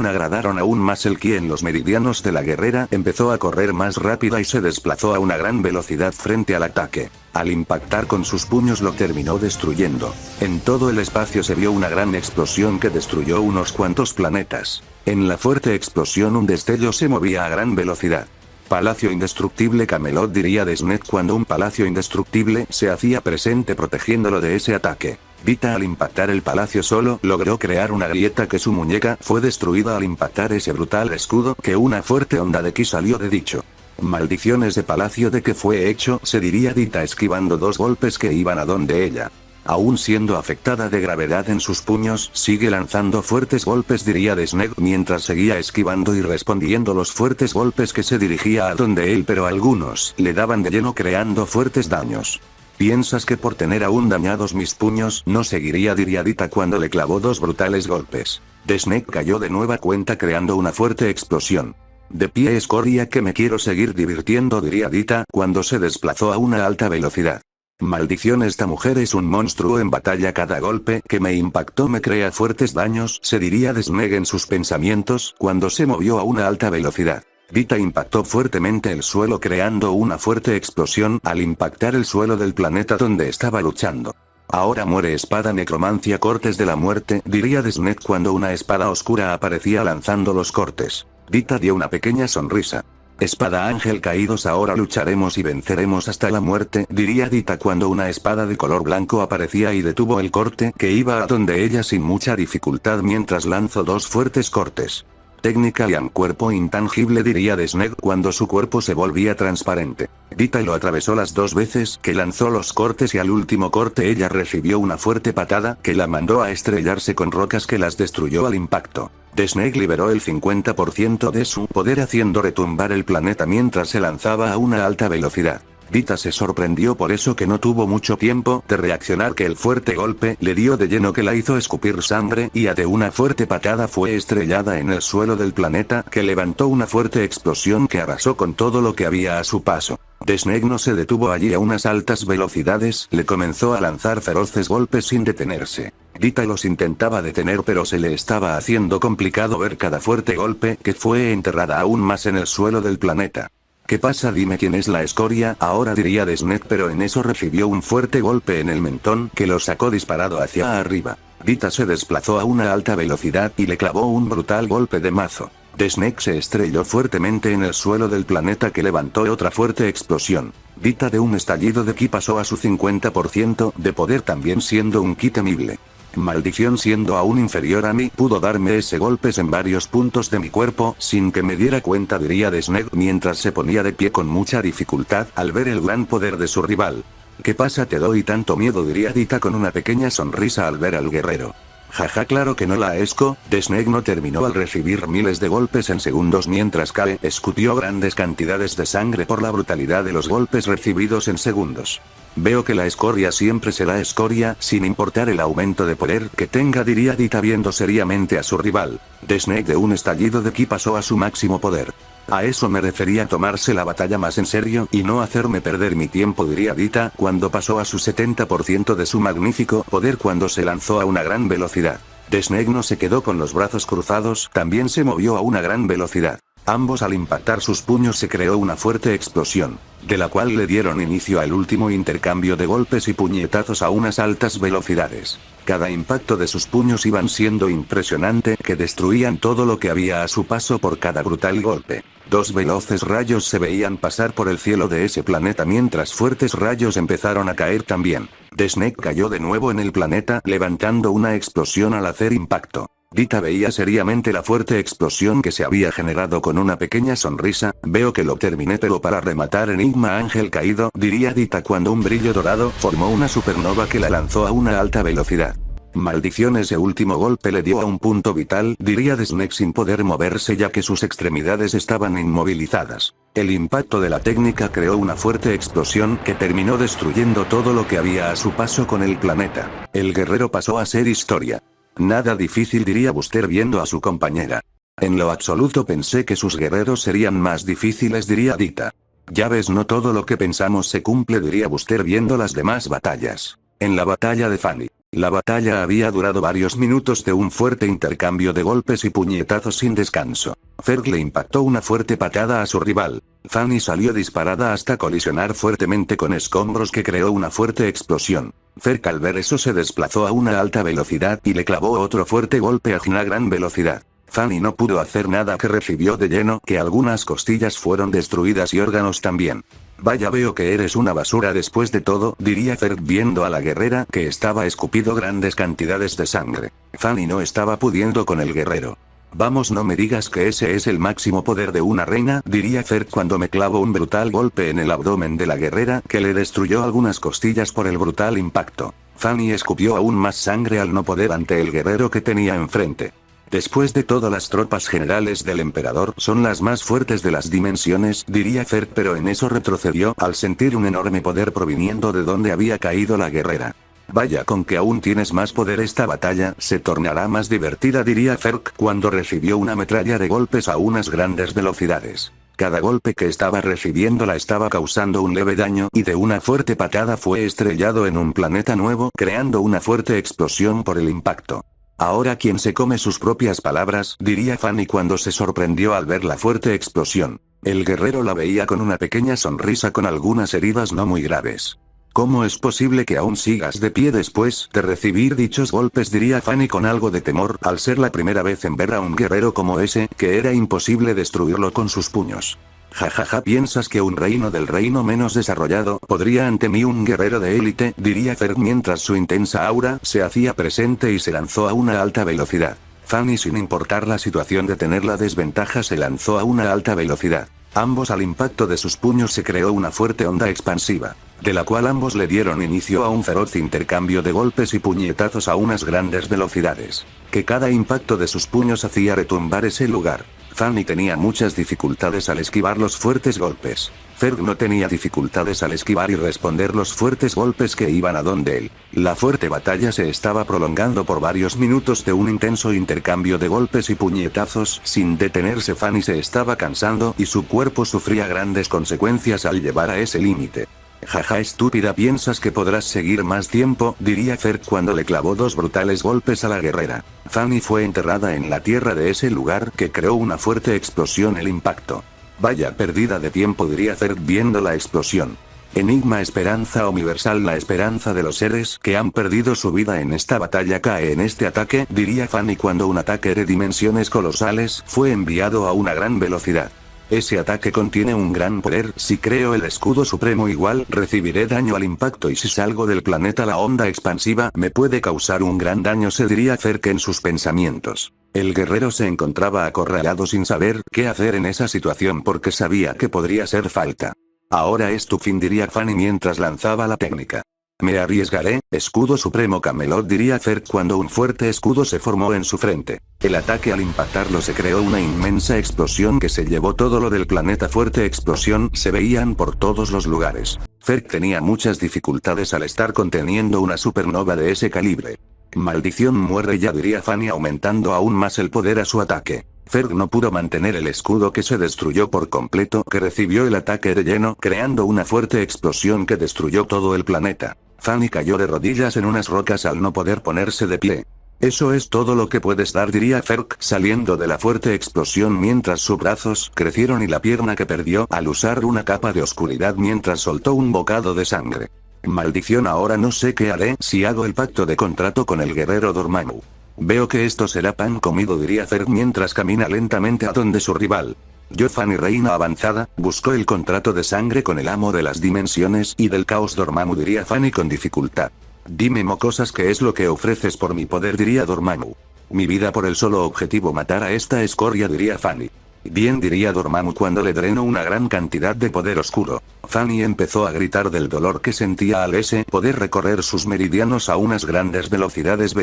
agradaron aún más el ki en los meridianos de la guerrera. Empezó a correr más rápida y se desplazó a una gran velocidad frente al ataque. Al impactar con sus puños lo terminó destruyendo. En todo el espacio se vio una gran explosión que destruyó unos cuantos planetas. En la fuerte explosión un destello se movía a gran velocidad. Palacio indestructible Camelot, diría The Snake cuando un palacio indestructible se hacía presente protegiéndolo de ese ataque. Dita al impactar el palacio solo logró crear una grieta, que su muñeca fue destruida al impactar ese brutal escudo, que una fuerte onda de ki salió de dicho. Maldiciones de palacio, ¿de qué fue hecho?, se diría Dita esquivando dos golpes que iban a donde ella. Aún siendo afectada de gravedad en sus puños, sigue lanzando fuertes golpes, diría The Snake mientras seguía esquivando y respondiendo los fuertes golpes que se dirigía a donde él, pero algunos le daban de lleno creando fuertes daños. ¿Piensas que por tener aún dañados mis puños no seguiría?, diría Dita cuando le clavó dos brutales golpes. The Snake cayó de nueva cuenta creando una fuerte explosión. De pie, escoria, que me quiero seguir divirtiendo, diría Dita cuando se desplazó a una alta velocidad. Maldición, esta mujer es un monstruo en batalla, cada golpe que me impactó me crea fuertes daños, se diría The Snake en sus pensamientos cuando se movió a una alta velocidad. Dita impactó fuertemente el suelo creando una fuerte explosión al impactar el suelo del planeta donde estaba luchando. Ahora muere espada necromancia, cortes de la muerte, diría The Snake cuando una espada oscura aparecía lanzando los cortes. Dita dio una pequeña sonrisa. Espada ángel caídos, ahora lucharemos y venceremos hasta la muerte, diría Dita cuando una espada de color blanco aparecía y detuvo el corte que iba a donde ella sin mucha dificultad mientras lanzó dos fuertes cortes. técnica y un cuerpo intangible, diría Snake cuando su cuerpo se volvía transparente. Dita lo atravesó las dos veces que lanzó los cortes y al último corte ella recibió una fuerte patada que la mandó a estrellarse con rocas que las destruyó al impacto. Snake liberó el 50% de su poder haciendo retumbar el planeta mientras se lanzaba a una alta velocidad. Dita se sorprendió por eso que no tuvo mucho tiempo de reaccionar que el fuerte golpe le dio de lleno que la hizo escupir sangre y de una fuerte patada fue estrellada en el suelo del planeta que levantó una fuerte explosión que arrasó con todo lo que había a su paso. Snake no se detuvo allí a unas altas velocidades, le comenzó a lanzar feroces golpes sin detenerse. Dita los intentaba detener pero se le estaba haciendo complicado ver cada fuerte golpe que fue enterrada aún más en el suelo del planeta. ¿Qué pasa? Dime quién es la escoria ahora, diría Snake, pero en eso recibió un fuerte golpe en el mentón que lo sacó disparado hacia arriba. Dita se desplazó a una alta velocidad y le clavó un brutal golpe de mazo. Snake se estrelló fuertemente en el suelo del planeta que levantó otra fuerte explosión. Dita de un estallido de ki pasó a su 50% de poder también siendo un ki temible. Maldición, siendo aún inferior a mí, pudo darme ese golpes en varios puntos de mi cuerpo sin que me diera cuenta, diría Snake mientras se ponía de pie con mucha dificultad al ver el gran poder de su rival. ¿Qué pasa? Te doy tanto miedo, diría Dita con una pequeña sonrisa al ver al guerrero. Jaja, claro que no la esco. Snake no terminó al recibir miles de golpes en segundos mientras Kale escupió grandes cantidades de sangre por la brutalidad de los golpes recibidos en segundos. Veo que la escoria siempre será escoria sin importar el aumento de poder que tenga, diría Dita viendo seriamente a su rival. Snake de un estallido de ki pasó a su máximo poder. A eso me refería, tomarse la batalla más en serio y no hacerme perder mi tiempo, diría Dita cuando pasó a su 70% de su magnífico poder cuando se lanzó a una gran velocidad. Snake no se quedó con los brazos cruzados, también se movió a una gran velocidad. Ambos al impactar sus puños se creó una fuerte explosión, de la cual le dieron inicio al último intercambio de golpes y puñetazos a unas altas velocidades. Cada impacto de sus puños iban siendo impresionante, que destruían todo lo que había a su paso por cada brutal golpe. Dos veloces rayos se veían pasar por el cielo de ese planeta mientras fuertes rayos empezaron a caer también. Snake cayó de nuevo en el planeta levantando una explosión al hacer impacto. Dita veía seriamente la fuerte explosión que se había generado con una pequeña sonrisa. Veo que lo terminé, pero para rematar, enigma ángel caído, diría Dita cuando un brillo dorado formó una supernova que la lanzó a una alta velocidad. Maldición, ese último golpe le dio a un punto vital, diría Snake sin poder moverse ya que sus extremidades estaban inmovilizadas. El impacto de la técnica creó una fuerte explosión que terminó destruyendo todo lo que había a su paso con el planeta. El guerrero pasó a ser historia. Nada difícil, diría Buster viendo a su compañera. En lo absoluto pensé que sus guerreros serían más difíciles, diría Dita. Ya ves, no todo lo que pensamos se cumple, diría Buster viendo las demás batallas. En la batalla de Fanny. La batalla había durado varios minutos de un fuerte intercambio de golpes y puñetazos sin descanso. Ferg le impactó una fuerte patada a su rival. Fanny salió disparada hasta colisionar fuertemente con escombros que creó una fuerte explosión. Ferg al ver eso se desplazó a una alta velocidad y le clavó otro fuerte golpe a una gran velocidad. Fanny no pudo hacer nada, que recibió de lleno que algunas costillas fueron destruidas y órganos también. Vaya, veo que eres una basura después de todo, diría Ferg viendo a la guerrera que estaba escupiendo grandes cantidades de sangre. Fanny no estaba pudiendo con el guerrero. Vamos, no me digas que ese es el máximo poder de una reina, diría Ferg cuando me clavó un brutal golpe en el abdomen de la guerrera que le destruyó algunas costillas por el brutal impacto. Fanny escupió aún más sangre al no poder ante el guerrero que tenía enfrente. Después de todo, las tropas generales del emperador son las más fuertes de las dimensiones, diría Ferg, pero en eso retrocedió al sentir un enorme poder proviniendo de donde había caído la guerrera. Vaya, con que aún tienes más poder, esta batalla se tornará más divertida, diría Ferg cuando recibió una metralla de golpes a unas grandes velocidades. Cada golpe que estaba recibiendo la estaba causando un leve daño y de una fuerte patada fue estrellado en un planeta nuevo, creando una fuerte explosión por el impacto. Ahora quien se come sus propias palabras, diría Fanny cuando se sorprendió al ver la fuerte explosión. El guerrero la veía con una pequeña sonrisa con algunas heridas no muy graves. ¿Cómo es posible que aún sigas de pie después de recibir dichos golpes?, diría Fanny con algo de temor al ser la primera vez en ver a un guerrero como ese, que era imposible destruirlo con sus puños. Jajaja, ¿piensas que un reino del reino menos desarrollado podría ante mí un guerrero de élite?, diría Ferg mientras su intensa aura se hacía presente y se lanzó a una alta velocidad. Fanny, sin importar la situación de tener la desventaja, se lanzó a una alta velocidad. Ambos, al impacto de sus puños, se creó una fuerte onda expansiva, de la cual ambos le dieron inicio a un feroz intercambio de golpes y puñetazos a unas grandes velocidades, que cada impacto de sus puños hacía retumbar ese lugar. Fanny tenía muchas dificultades al esquivar los fuertes golpes. Ferg no tenía dificultades al esquivar y responder los fuertes golpes que iban a donde él. La fuerte batalla se estaba prolongando por varios minutos de un intenso intercambio de golpes y puñetazos sin detenerse. Fanny se estaba cansando y su cuerpo sufría grandes consecuencias al llevar a ese límite. Jaja, estúpida, ¿piensas que podrás seguir más tiempo?, diría Ferg cuando le clavó dos brutales golpes a la guerrera. Fanny fue enterrada en la tierra de ese lugar, que creó una fuerte explosión el impacto. Vaya pérdida de tiempo, diría Ferg viendo la explosión. Enigma, esperanza universal, la esperanza de los seres que han perdido su vida en esta batalla cae en este ataque, diría Fanny cuando un ataque de dimensiones colosales fue enviado a una gran velocidad. Ese ataque contiene un gran poder. Si creo el escudo supremo, igual recibiré daño al impacto, y si salgo del planeta la onda expansiva me puede causar un gran daño, se diría Ferg en sus pensamientos. El guerrero se encontraba acorralado sin saber qué hacer en esa situación porque sabía que podría ser falta. Ahora es tu fin, diría Fanny mientras lanzaba la técnica. Me arriesgaré, escudo supremo Camelot, diría Ferg cuando un fuerte escudo se formó en su frente. El ataque al impactarlo se creó una inmensa explosión que se llevó todo lo del planeta. Fuerte explosión se veían por todos los lugares. Ferg tenía muchas dificultades al estar conteniendo una supernova de ese calibre. Maldición, muere ya, diría Fanny aumentando aún más el poder a su ataque. Ferg no pudo mantener el escudo, que se destruyó por completo, que recibió el ataque de lleno, creando una fuerte explosión que destruyó todo el planeta. Fanny cayó de rodillas en unas rocas al no poder ponerse de pie. Eso es todo lo que puedes dar, diría Ferg saliendo de la fuerte explosión mientras sus brazos crecieron y la pierna que perdió al usar una capa de oscuridad mientras soltó un bocado de sangre. Maldición, ahora no sé qué haré si hago el pacto de contrato con el guerrero Dormammu. Veo que esto será pan comido, diría Ferg mientras camina lentamente a donde su rival. Yo, Fanny, reina avanzada, buscó el contrato de sangre con el amo de las dimensiones y del caos Dormammu, diría Fanny con dificultad. Dime, mocosas, ¿qué es lo que ofreces por mi poder?, diría Dormammu. Mi vida por el solo objetivo matar a esta escoria, diría Fanny. Bien, diría Dormammu cuando le drenó una gran cantidad de poder oscuro. Fanny empezó a gritar del dolor que sentía al ese poder recorrer sus meridianos a unas grandes velocidades,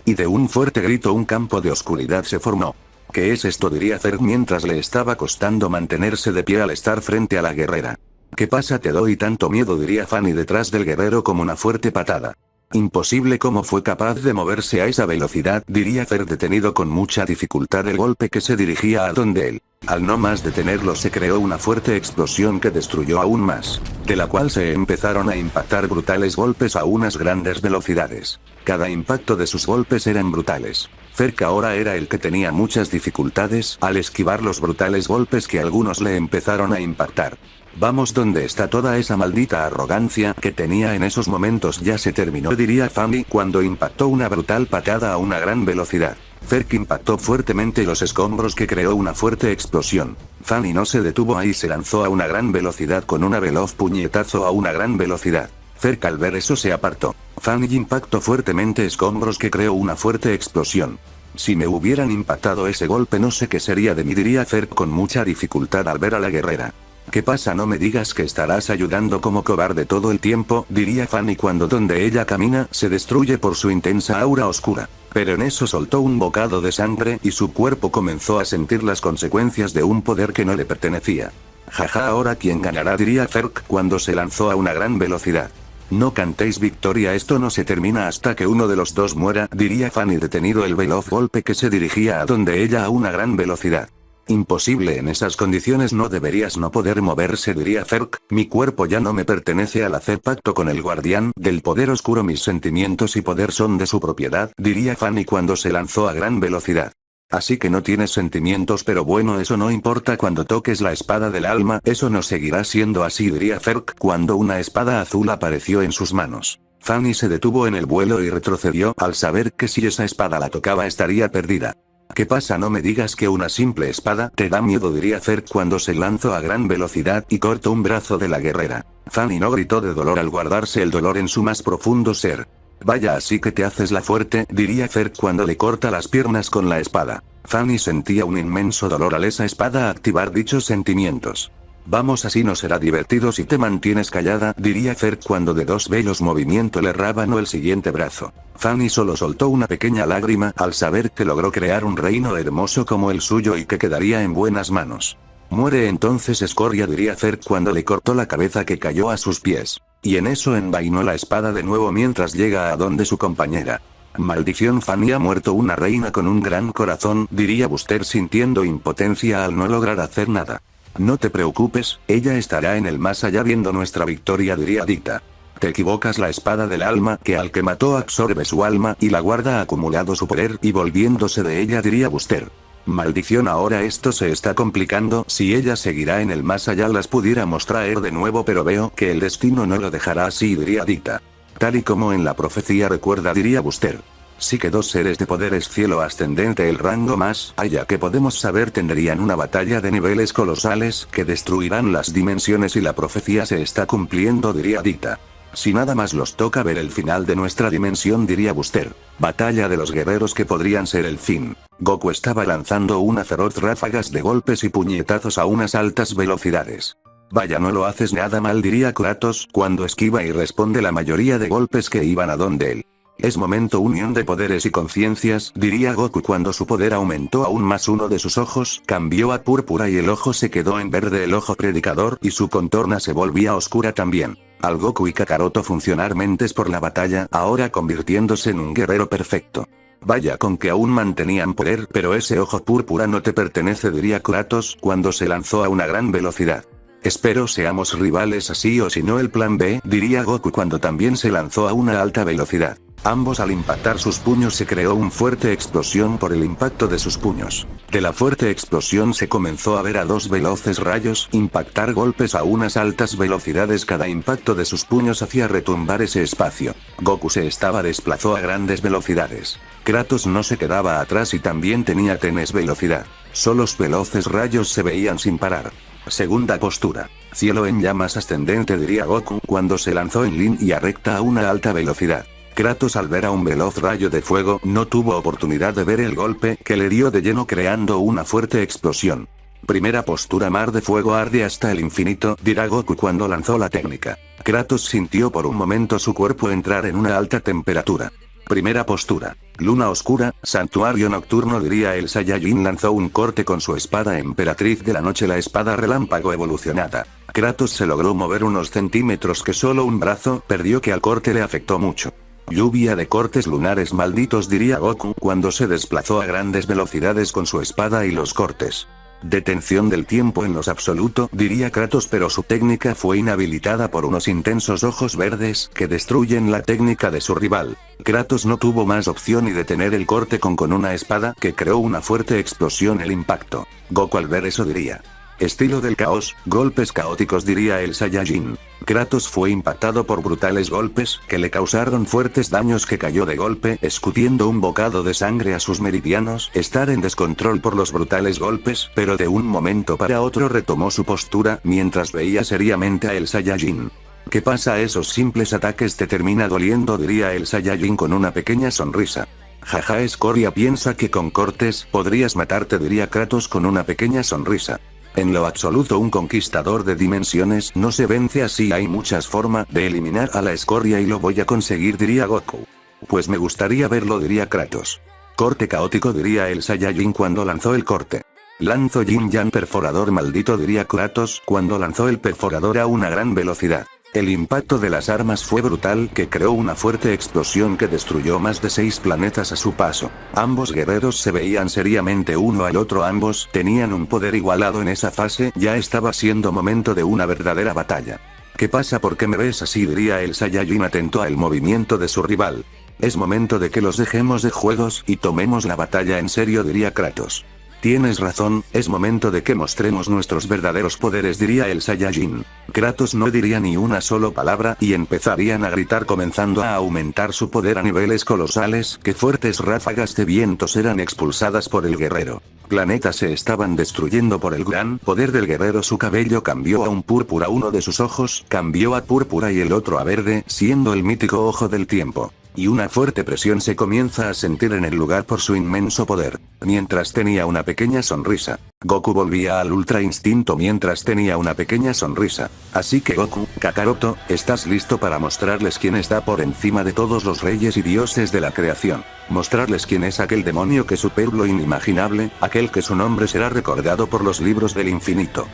y de un fuerte grito un campo de oscuridad se formó. ¿Qué es esto?, diría Ferg mientras le estaba costando mantenerse de pie al estar frente a la guerrera. ¿Qué pasa? Te doy tanto miedo, diría Fanny detrás del guerrero como una fuerte patada. Imposible, ¿cómo fue capaz de moverse a esa velocidad?, diría Ferg detenido con mucha dificultad el golpe que se dirigía a donde él. Al no más detenerlo se creó una fuerte explosión que destruyó aún más, de la cual se empezaron a impactar brutales golpes a unas grandes velocidades. Cada impacto de sus golpes eran brutales. Ferg ahora era el que tenía muchas dificultades al esquivar los brutales golpes que algunos le empezaron a impactar. Vamos, ¿dónde está toda esa maldita arrogancia que tenía en esos momentos? Ya se terminó, diría Fanny cuando impactó una brutal patada a una gran velocidad. Ferg impactó fuertemente los escombros que creó una fuerte explosión. Fanny no se detuvo ahí, se lanzó a una gran velocidad con una veloz puñetazo a una gran velocidad. Ferg al ver eso se apartó. Fanny impactó fuertemente escombros que creó una fuerte explosión. Si me hubieran impactado ese golpe no sé qué sería de mí, diría Ferg con mucha dificultad al ver a la guerrera. ¿Qué pasa? No me digas que estarás ayudando como cobarde todo el tiempo, diría Fanny cuando donde ella camina se destruye por su intensa aura oscura. Pero en eso soltó un bocado de sangre y su cuerpo comenzó a sentir las consecuencias de un poder que no le pertenecía. Jaja, ahora quién ganará, diría Ferg cuando se lanzó a una gran velocidad. No cantéis victoria, esto no se termina hasta que uno de los dos muera, diría Fanny detenido el veloz golpe que se dirigía a donde ella a una gran velocidad. Imposible, en esas condiciones no deberías no poder moverse, diría Ferg, mi cuerpo ya no me pertenece al hacer pacto con el guardián del poder oscuro, mis sentimientos y poder son de su propiedad, diría Fanny cuando se lanzó a gran velocidad. Así que no tienes sentimientos, pero bueno, eso no importa cuando toques la espada del alma, eso no seguirá siendo así, diría Ferg cuando una espada azul apareció en sus manos. Fanny se detuvo en el vuelo y retrocedió al saber que si esa espada la tocaba estaría perdida. ¿Qué pasa? No me digas que una simple espada te da miedo, diría Ferg cuando se lanzó a gran velocidad y cortó un brazo de la guerrera. Fanny no gritó de dolor al guardarse el dolor en su más profundo ser. Vaya, así que te haces la fuerte, diría Zerg cuando le corta las piernas con la espada. Fanny sentía un inmenso dolor al esa espada activar dichos sentimientos. Vamos, así no será divertido si te mantienes callada, diría Zerg cuando de dos velos movimientos le rábano el siguiente brazo. Fanny solo soltó una pequeña lágrima al saber que logró crear un reino hermoso como el suyo y que quedaría en buenas manos. Muere entonces escoria, diría Zerg cuando le cortó la cabeza que cayó a sus pies. Y en eso envainó la espada de nuevo mientras llega a donde su compañera. Maldición, Fanny ha muerto, una reina con un gran corazón, diría Buster sintiendo impotencia al no lograr hacer nada. No te preocupes, ella estará en el más allá viendo nuestra victoria, diría Dita. Te equivocas, la espada del alma que al que mató absorbe su alma y la guarda ha acumulado su poder y volviéndose de ella, diría Buster. Maldición, ahora esto se está complicando, si ella seguirá en el más allá las pudiéramos traer de nuevo, pero veo que el destino no lo dejará así, diría Dita. Tal y como en la profecía recuerda, diría Buster. Sí que dos seres de poderes cielo ascendente, el rango más allá que podemos saber, tendrían una batalla de niveles colosales que destruirán las dimensiones y la profecía se está cumpliendo, diría Dita. Si nada más los toca ver el final de nuestra dimensión, diría Buster. Batalla de los guerreros que podrían ser el fin. Goku estaba lanzando una feroz ráfagas de golpes y puñetazos a unas altas velocidades. Vaya, no lo haces nada mal, diría Kratos cuando esquiva y responde la mayoría de golpes que iban a donde él. Es momento unión de poderes y conciencias, diría Goku cuando su poder aumentó aún más. Uno de sus ojos cambió a púrpura y el ojo se quedó en verde, el ojo predicador, y su contorna se volvía oscura también. Al Goku y Kakaroto funcionar mentes por la batalla, ahora convirtiéndose en un guerrero perfecto. Vaya, con que aún mantenían poder, pero ese ojo púrpura no te pertenece, diría Kratos cuando se lanzó a una gran velocidad. Espero seamos rivales así o si no el plan B, diría Goku cuando también se lanzó a una alta velocidad. Ambos al impactar sus puños se creó una fuerte explosión por el impacto de sus puños. De la fuerte explosión se comenzó a ver a dos veloces rayos impactar golpes a unas altas velocidades. Cada impacto de sus puños hacía retumbar ese espacio. Goku se desplazó a grandes velocidades. Kratos no se quedaba atrás y también tenía tenaz velocidad. Solos veloces rayos se veían sin parar. Segunda postura. Cielo en llamas ascendente, diría Goku cuando se lanzó en línea recta a una alta velocidad. Kratos al ver a un veloz rayo de fuego no tuvo oportunidad de ver el golpe que le dio de lleno creando una fuerte explosión. Primera postura, mar de fuego arde hasta el infinito, dirá Goku cuando lanzó la técnica. Kratos sintió por un momento su cuerpo entrar en una alta temperatura. Primera postura. Luna oscura, santuario nocturno, diría el Saiyajin lanzó un corte con su espada emperatriz de la noche, la espada relámpago evolucionada. Kratos se logró mover unos centímetros que solo un brazo perdió que al corte le afectó mucho. Lluvia de cortes lunares malditos, diría Goku cuando se desplazó a grandes velocidades con su espada y los cortes. Detención del tiempo en los absoluto, diría Kratos, pero su técnica fue inhabilitada por unos intensos ojos verdes que destruyen la técnica de su rival. Kratos no tuvo más opción y detener el corte con una espada que creó una fuerte explosión el impacto. Goku al ver eso diría: estilo del caos, golpes caóticos, diría el Saiyajin. Kratos fue impactado por brutales golpes que le causaron fuertes daños, que cayó de golpe escupiendo un bocado de sangre a sus meridianos, estar en descontrol por los brutales golpes, pero de un momento para otro retomó su postura mientras veía seriamente a el Saiyajin. ¿Qué pasa? Esos simples ataques te termina doliendo, diría el Saiyajin con una pequeña sonrisa. Jaja, escoria, piensa que con cortes podrías matarte, diría Kratos con una pequeña sonrisa. En lo absoluto un conquistador de dimensiones no se vence así, hay muchas formas de eliminar a la escoria y lo voy a conseguir, diría Goku. Pues me gustaría verlo, diría Kratos. Corte caótico, diría el Saiyajin cuando lanzó el corte. Lanzo Yin Yang perforador maldito, diría Kratos cuando lanzó el perforador a una gran velocidad. El impacto de las armas fue brutal, que creó una fuerte explosión que destruyó más de 6 planetas a su paso. Ambos guerreros se veían seriamente uno al otro, ambos tenían un poder igualado en esa fase, ya estaba siendo momento de una verdadera batalla. ¿Qué pasa? ¿Por qué me ves así?, diría el Saiyajin atento al movimiento de su rival. Es momento de que los dejemos de juegos y tomemos la batalla en serio, diría Kratos. Tienes razón, es momento de que mostremos nuestros verdaderos poderes, diría el Saiyajin. Kratos no diría ni una sola palabra y empezarían a gritar, comenzando a aumentar su poder a niveles colosales, que fuertes ráfagas de vientos eran expulsadas por el guerrero. Planetas se estaban destruyendo por el gran poder del guerrero. Su cabello cambió a un púrpura, uno de sus ojos cambió a púrpura y el otro a verde, siendo el mítico ojo del tiempo. Y una fuerte presión se comienza a sentir en el lugar por su inmenso poder. Mientras tenía una pequeña sonrisa. Goku volvía al Ultra Instinto mientras tenía una pequeña sonrisa. Así que Goku, Kakaroto, ¿estás listo para mostrarles quién está por encima de todos los reyes y dioses de la creación? Mostrarles quién es aquel demonio que supera lo inimaginable, aquel que su nombre será recordado por los libros del infinito.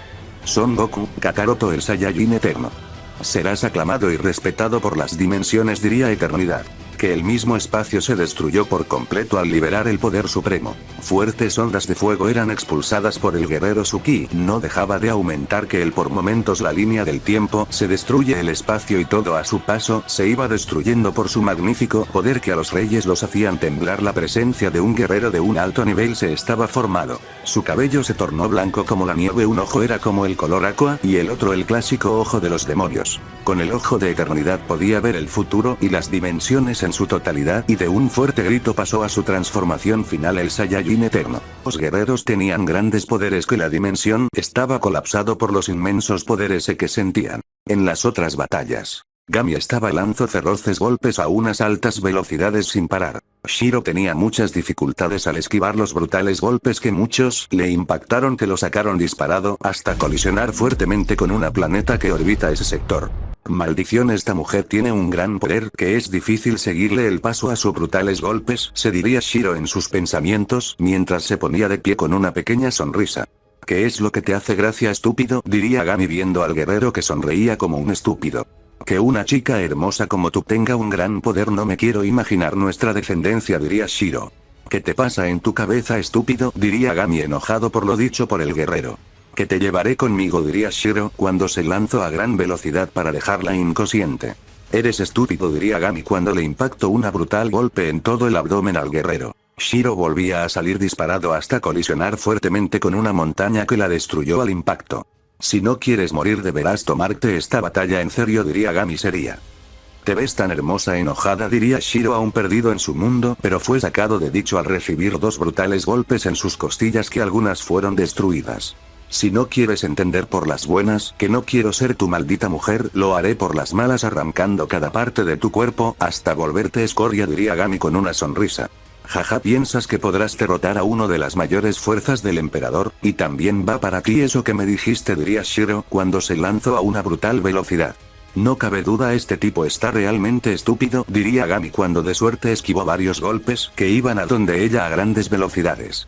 Son Goku, Kakaroto el Saiyajin eterno. Serás aclamado y respetado por las dimensiones, diría eternidad. Que el mismo espacio se destruyó por completo al liberar el poder supremo. Fuertes ondas de fuego eran expulsadas por el guerrero Suki. No dejaba de aumentar que por momentos la línea del tiempo se destruye el espacio y todo a su paso se iba destruyendo por su magnífico poder que a los reyes los hacían temblar. La presencia de un guerrero de un alto nivel se estaba formado. Su cabello se tornó blanco como la nieve, un ojo era como el color aqua y el otro el clásico ojo de los demonios. Con el ojo de eternidad podía ver el futuro y las dimensiones en su totalidad y de un fuerte grito pasó a su transformación final el Saiyajin eterno. Los guerreros tenían grandes poderes que la dimensión estaba colapsado por los inmensos poderes que sentían. En las otras batallas, Gami estaba lanzando feroces golpes a unas altas velocidades sin parar. Shiro tenía muchas dificultades al esquivar los brutales golpes que muchos le impactaron que lo sacaron disparado hasta colisionar fuertemente con una planeta que orbita ese sector. Maldición, esta mujer tiene un gran poder que es difícil seguirle el paso a sus brutales golpes, se diría Shiro en sus pensamientos mientras se ponía de pie con una pequeña sonrisa. ¿Qué es lo que te hace gracia, estúpido?, diría Gami viendo al guerrero que sonreía como un estúpido. Que una chica hermosa como tú tenga un gran poder, no me quiero imaginar nuestra descendencia, diría Shiro. ¿Qué te pasa en tu cabeza, estúpido?, diría Gami enojado por lo dicho por el guerrero. Que te llevaré conmigo, diría Shiro cuando se lanzó a gran velocidad para dejarla inconsciente. Eres estúpido, diría Gami cuando le impactó un brutal golpe en todo el abdomen al guerrero. Shiro volvía a salir disparado hasta colisionar fuertemente con una montaña que la destruyó al impacto. Si no quieres morir deberás tomarte esta batalla en serio, diría Gami seria. Te ves tan hermosa, enojada, diría Shiro aún perdido en su mundo, pero fue sacado de dicho al recibir dos brutales golpes en sus costillas que algunas fueron destruidas. Si no quieres entender por las buenas que no quiero ser tu maldita mujer, lo haré por las malas arrancando cada parte de tu cuerpo hasta volverte escoria, diría Gami con una sonrisa. Jaja, piensas que podrás derrotar a uno de las mayores fuerzas del emperador, y también va para ti eso que me dijiste, diría Shiro cuando se lanzó a una brutal velocidad. No cabe duda, este tipo está realmente estúpido, diría Gami cuando de suerte esquivó varios golpes que iban a donde ella a grandes velocidades.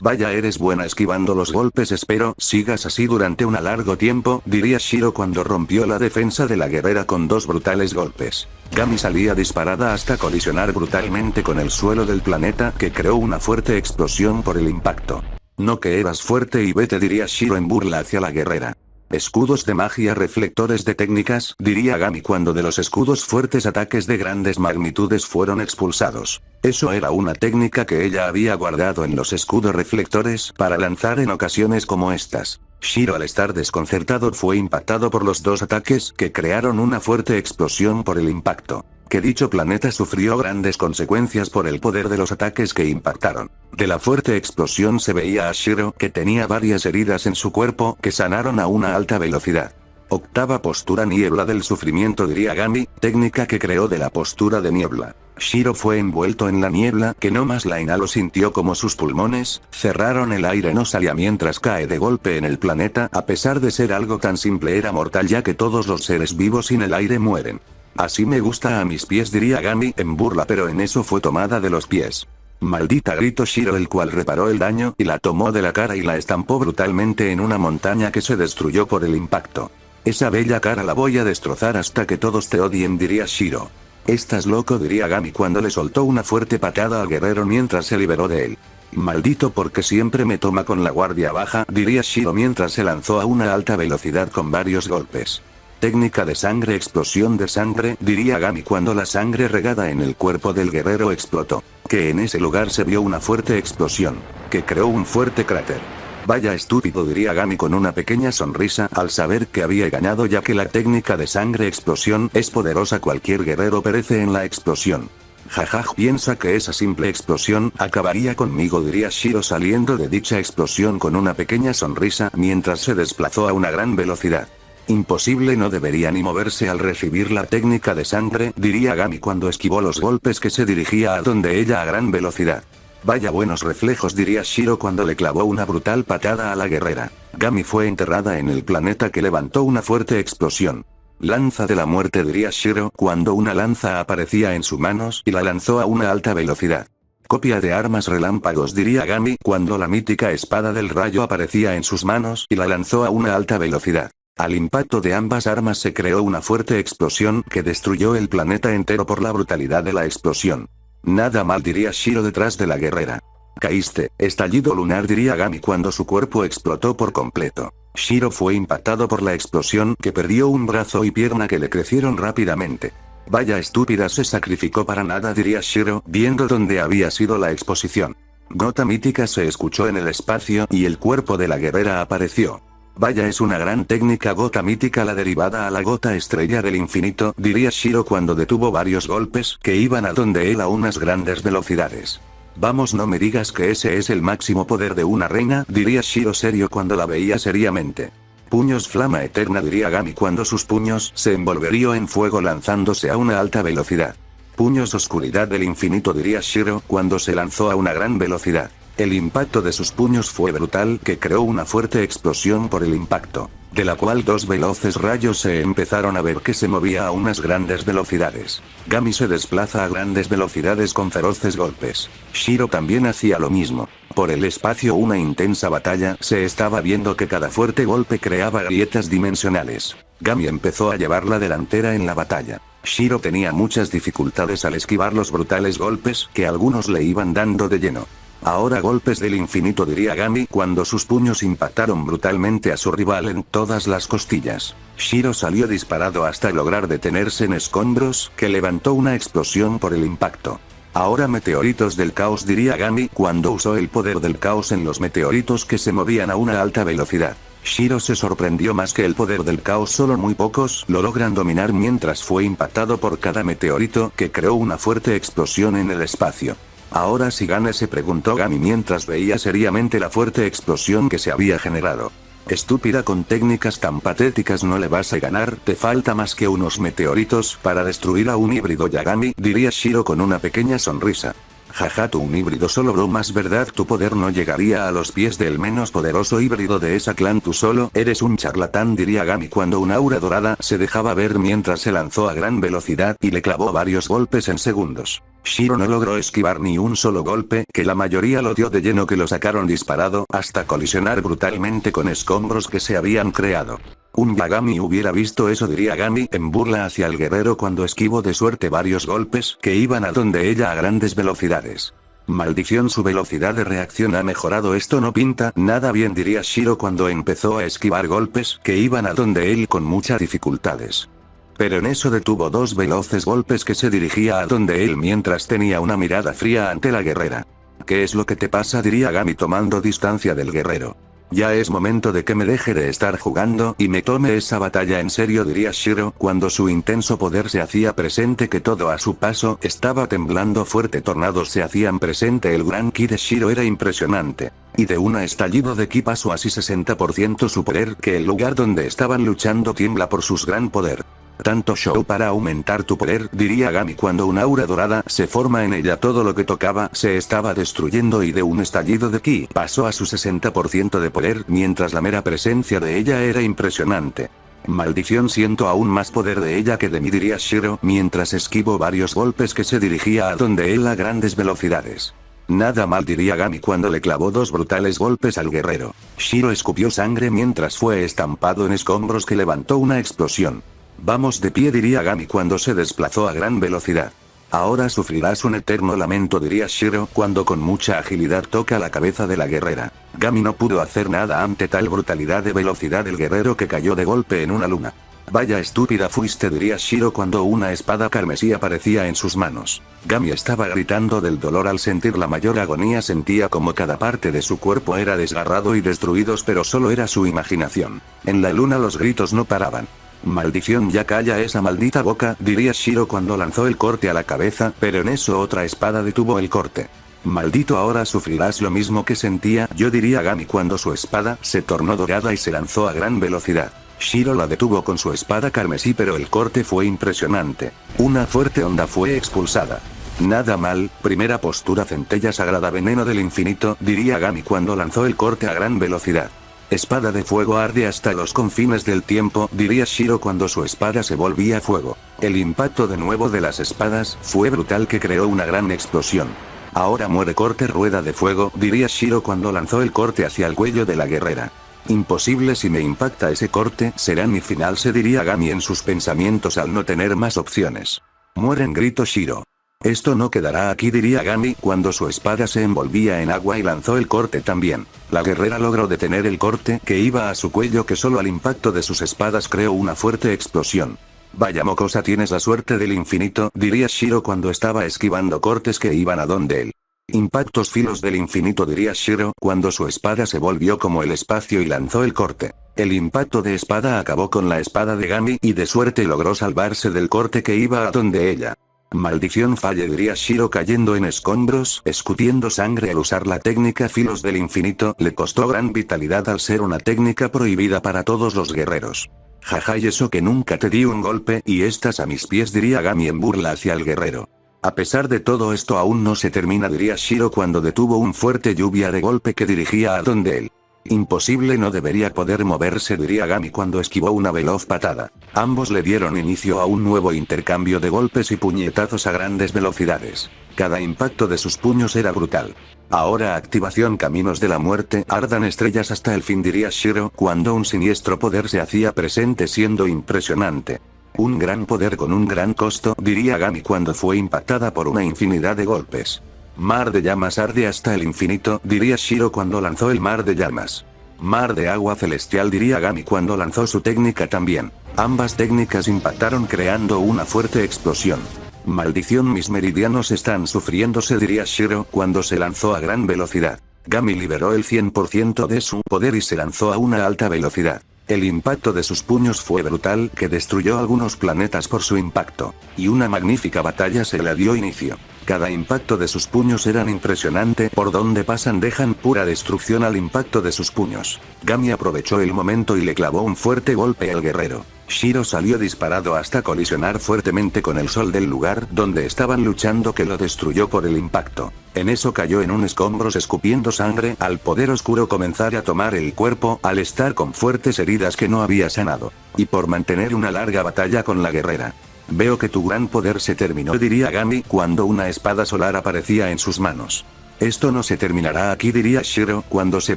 Vaya, eres buena esquivando los golpes, espero sigas así durante un largo tiempo, diría Shiro cuando rompió la defensa de la guerrera con dos brutales golpes. Gami salía disparada hasta colisionar brutalmente con el suelo del planeta que creó una fuerte explosión por el impacto. No, que eras fuerte y vete, diría Shiro en burla hacia la guerrera. Escudos de magia, reflectores de técnicas, diría Gami cuando de los escudos fuertes ataques de grandes magnitudes fueron expulsados. Eso era una técnica que ella había guardado en los escudos reflectores para lanzar en ocasiones como estas. Shiro, al estar desconcertado, fue impactado por los dos ataques que crearon una fuerte explosión por el impacto. Que dicho planeta sufrió grandes consecuencias por el poder de los ataques que impactaron. De la fuerte explosión se veía a Shiro que tenía varias heridas en su cuerpo que sanaron a una alta velocidad. Octava postura, niebla del sufrimiento, diría Gami, técnica que creó de la postura de niebla. Shiro fue envuelto en la niebla que no más la inhaló, sintió como sus pulmones cerraron, el aire no salía mientras cae de golpe en el planeta. A pesar de ser algo tan simple, era mortal ya que todos los seres vivos sin el aire mueren. Así me gusta a mis pies, diría Gami en burla, pero en eso fue tomada de los pies. Maldita, gritó Shiro, el cual reparó el daño y la tomó de la cara y la estampó brutalmente en una montaña que se destruyó por el impacto. Esa bella cara la voy a destrozar hasta que todos te odien, diría Shiro. Estás loco, diría Gami cuando le soltó una fuerte patada al guerrero mientras se liberó de él. Maldito, porque siempre me toma con la guardia baja, diría Shiro mientras se lanzó a una alta velocidad con varios golpes. Técnica de sangre, explosión de sangre, diría Gami cuando la sangre regada en el cuerpo del guerrero explotó. Que en ese lugar se vio una fuerte explosión, que creó un fuerte cráter. Vaya estúpido, diría Gami con una pequeña sonrisa al saber que había ganado, ya que la técnica de sangre explosión es poderosa, cualquier guerrero perece en la explosión. Jajaj, piensa que esa simple explosión acabaría conmigo, diría Shiro saliendo de dicha explosión con una pequeña sonrisa mientras se desplazó a una gran velocidad. Imposible, no debería ni moverse al recibir la técnica de sangre, diría Gami cuando esquivó los golpes que se dirigía a donde ella a gran velocidad. Vaya buenos reflejos, diría Shiro cuando le clavó una brutal patada a la guerrera. Gami fue enterrada en el planeta que levantó una fuerte explosión. Lanza de la muerte, diría Shiro cuando una lanza aparecía en sus manos y la lanzó a una alta velocidad. Copia de armas relámpagos, diría Gami cuando la mítica espada del rayo aparecía en sus manos y la lanzó a una alta velocidad. Al impacto de ambas armas se creó una fuerte explosión que destruyó el planeta entero por la brutalidad de la explosión. Nada mal, diría Shiro detrás de la guerrera. Caíste, estallido lunar, diría Gami cuando su cuerpo explotó por completo. Shiro fue impactado por la explosión que perdió un brazo y pierna que le crecieron rápidamente. Vaya estúpida, se sacrificó para nada, diría Shiro viendo dónde había sido la exposición. Gota mítica se escuchó en el espacio y el cuerpo de la guerrera apareció. Vaya, es una gran técnica gota mítica, la derivada a la gota estrella del infinito, diría Shiro cuando detuvo varios golpes que iban a donde él a unas grandes velocidades. Vamos, no me digas que ese es el máximo poder de una reina, diría Shiro serio cuando la veía seriamente. Puños flama eterna, diría Gami cuando sus puños se envolverían en fuego lanzándose a una alta velocidad. Puños oscuridad del infinito, diría Shiro cuando se lanzó a una gran velocidad. El impacto de sus puños fue brutal que creó una fuerte explosión por el impacto, de la cual dos veloces rayos se empezaron a ver que se movía a unas grandes velocidades. Gami se desplaza a grandes velocidades con feroces golpes. Shiro también hacía lo mismo. Por el espacio una intensa batalla se estaba viendo que cada fuerte golpe creaba grietas dimensionales. Gami empezó a llevar la delantera en la batalla. Shiro tenía muchas dificultades al esquivar los brutales golpes que algunos le iban dando de lleno. Ahora golpes del infinito, diría Gami cuando sus puños impactaron brutalmente a su rival en todas las costillas. Shiro salió disparado hasta lograr detenerse en escombros que levantó una explosión por el impacto. Ahora meteoritos del caos, diría Gami cuando usó el poder del caos en los meteoritos que se movían a una alta velocidad. Shiro se sorprendió más que el poder del caos solo muy pocos lo logran dominar mientras fue impactado por cada meteorito que creó una fuerte explosión en el espacio. Ahora si gane, se preguntó Gami mientras veía seriamente la fuerte explosión que se había generado. Estúpida, con técnicas tan patéticas no le vas a ganar, te falta más que unos meteoritos para destruir a un híbrido Yagami, diría Shiro con una pequeña sonrisa. Jaja, tu un híbrido solo bromas, ¿verdad? Tu poder no llegaría a los pies del menos poderoso híbrido de esa clan, tú solo eres un charlatán, diría Gami cuando una aura dorada se dejaba ver mientras se lanzó a gran velocidad y le clavó varios golpes en segundos. Shiro no logró esquivar ni un solo golpe, que la mayoría lo dio de lleno, que lo sacaron disparado hasta colisionar brutalmente con escombros que se habían creado. Un Yagami hubiera visto eso, diría Gami en burla hacia el guerrero cuando esquivó de suerte varios golpes que iban a donde ella a grandes velocidades. Maldición, su velocidad de reacción ha mejorado, esto no pinta nada bien, diría Shiro cuando empezó a esquivar golpes que iban a donde él con muchas dificultades. Pero en eso detuvo dos veloces golpes que se dirigía a donde él mientras tenía una mirada fría ante la guerrera. ¿Qué es lo que te pasa?, diría Gami tomando distancia del guerrero. Ya es momento de que me deje de estar jugando y me tome esa batalla en serio, diría Shiro cuando su intenso poder se hacía presente, que todo a su paso estaba temblando fuerte, tornados se hacían presente, el gran ki de Shiro era impresionante. Y de un estallido de ki pasó así 60% su poder, que el lugar donde estaban luchando tiembla por su gran poder. Tanto show para aumentar tu poder, diría Gami cuando una aura dorada se forma en ella, todo lo que tocaba se estaba destruyendo y de un estallido de ki pasó a su 60% de poder, mientras la mera presencia de ella era impresionante. Maldición, siento aún más poder de ella que de mí, diría Shiro mientras esquivó varios golpes que se dirigía a donde él a grandes velocidades. Nada mal, diría Gami cuando le clavó dos brutales golpes al guerrero. Shiro escupió sangre mientras fue estampado en escombros que levantó una explosión. Vamos de pie, diría Gami cuando se desplazó a gran velocidad. Ahora sufrirás un eterno lamento, diría Shiro cuando con mucha agilidad toca la cabeza de la guerrera. Gami no pudo hacer nada ante tal brutalidad de velocidad del guerrero, que cayó de golpe en una luna. Vaya estúpida fuiste, diría Shiro cuando una espada carmesí aparecía en sus manos. Gami estaba gritando del dolor al sentir la mayor agonía, sentía como cada parte de su cuerpo era desgarrado y destruidos, pero solo era su imaginación. En la luna los gritos no paraban. Maldición, ya calla esa maldita boca, diría Shiro cuando lanzó el corte a la cabeza, pero en eso otra espada detuvo el corte. Maldito, ahora sufrirás lo mismo que sentía yo, diría Gami cuando su espada se tornó dorada y se lanzó a gran velocidad. Shiro la detuvo con su espada carmesí, pero el corte fue impresionante. Una fuerte onda fue expulsada. Nada mal, primera postura centella sagrada veneno del infinito, diría Gami cuando lanzó el corte a gran velocidad. Espada de fuego arde hasta los confines del tiempo, diría Shiro cuando su espada se volvía fuego. El impacto de nuevo de las espadas fue brutal, que creó una gran explosión. Ahora muere corte rueda de fuego, diría Shiro cuando lanzó el corte hacia el cuello de la guerrera. Imposible, si me impacta ese corte, será mi final, se diría Gami en sus pensamientos al no tener más opciones. Mueren, gritó Shiro. Esto no quedará aquí, diría Gami cuando su espada se envolvía en agua y lanzó el corte también. La guerrera logró detener el corte que iba a su cuello, que solo al impacto de sus espadas creó una fuerte explosión. Vaya mocosa, tienes la suerte del infinito, diría Shiro cuando estaba esquivando cortes que iban a donde él. Impactos filos del infinito, diría Shiro cuando su espada se volvió como el espacio y lanzó el corte. El impacto de espada acabó con la espada de Gami y de suerte logró salvarse del corte que iba a donde ella. Maldición, falle, diría Shiro cayendo en escombros, escupiendo sangre al usar la técnica filos del infinito. Le costó gran vitalidad al ser una técnica prohibida para todos los guerreros. Jaja, y eso que nunca te di un golpe y estás a mis pies, diría Gami en burla hacia el guerrero. A pesar de todo esto aún no se termina, diría Shiro cuando detuvo un fuerte lluvia de golpe que dirigía a donde él. Imposible, no debería poder moverse, diría Gami cuando esquivó una veloz patada. Ambos le dieron inicio a un nuevo intercambio de golpes y puñetazos a grandes velocidades. Cada impacto de sus puños era brutal. Ahora activación caminos de la muerte, ardan estrellas hasta el fin, diría Shiro cuando un siniestro poder se hacía presente, siendo impresionante. Un gran poder con un gran costo, diría Gami cuando fue impactada por una infinidad de golpes. Mar de llamas arde hasta el infinito, diría Shiro cuando lanzó el mar de llamas. Mar de agua celestial, diría Gami cuando lanzó su técnica también. Ambas técnicas impactaron creando una fuerte explosión. Maldición, mis meridianos están sufriéndose, diría Shiro cuando se lanzó a gran velocidad. Gami liberó el 100% de su poder y se lanzó a una alta velocidad. El impacto de sus puños fue brutal, que destruyó algunos planetas por su impacto. Y una magnífica batalla se le dio inicio. Cada impacto de sus puños eran impresionante, por donde pasan dejan pura destrucción al impacto de sus puños. Gami aprovechó el momento y le clavó un fuerte golpe al guerrero. Shiro salió disparado hasta colisionar fuertemente con el sol del lugar donde estaban luchando, que lo destruyó por el impacto. En eso cayó en un escombros escupiendo sangre, al poder oscuro comenzar a tomar el cuerpo, al estar con fuertes heridas que no había sanado. Y por mantener una larga batalla con la guerrera. Veo que tu gran poder se terminó, diría Gami cuando una espada solar aparecía en sus manos. Esto no se terminará aquí, diría Shiro cuando se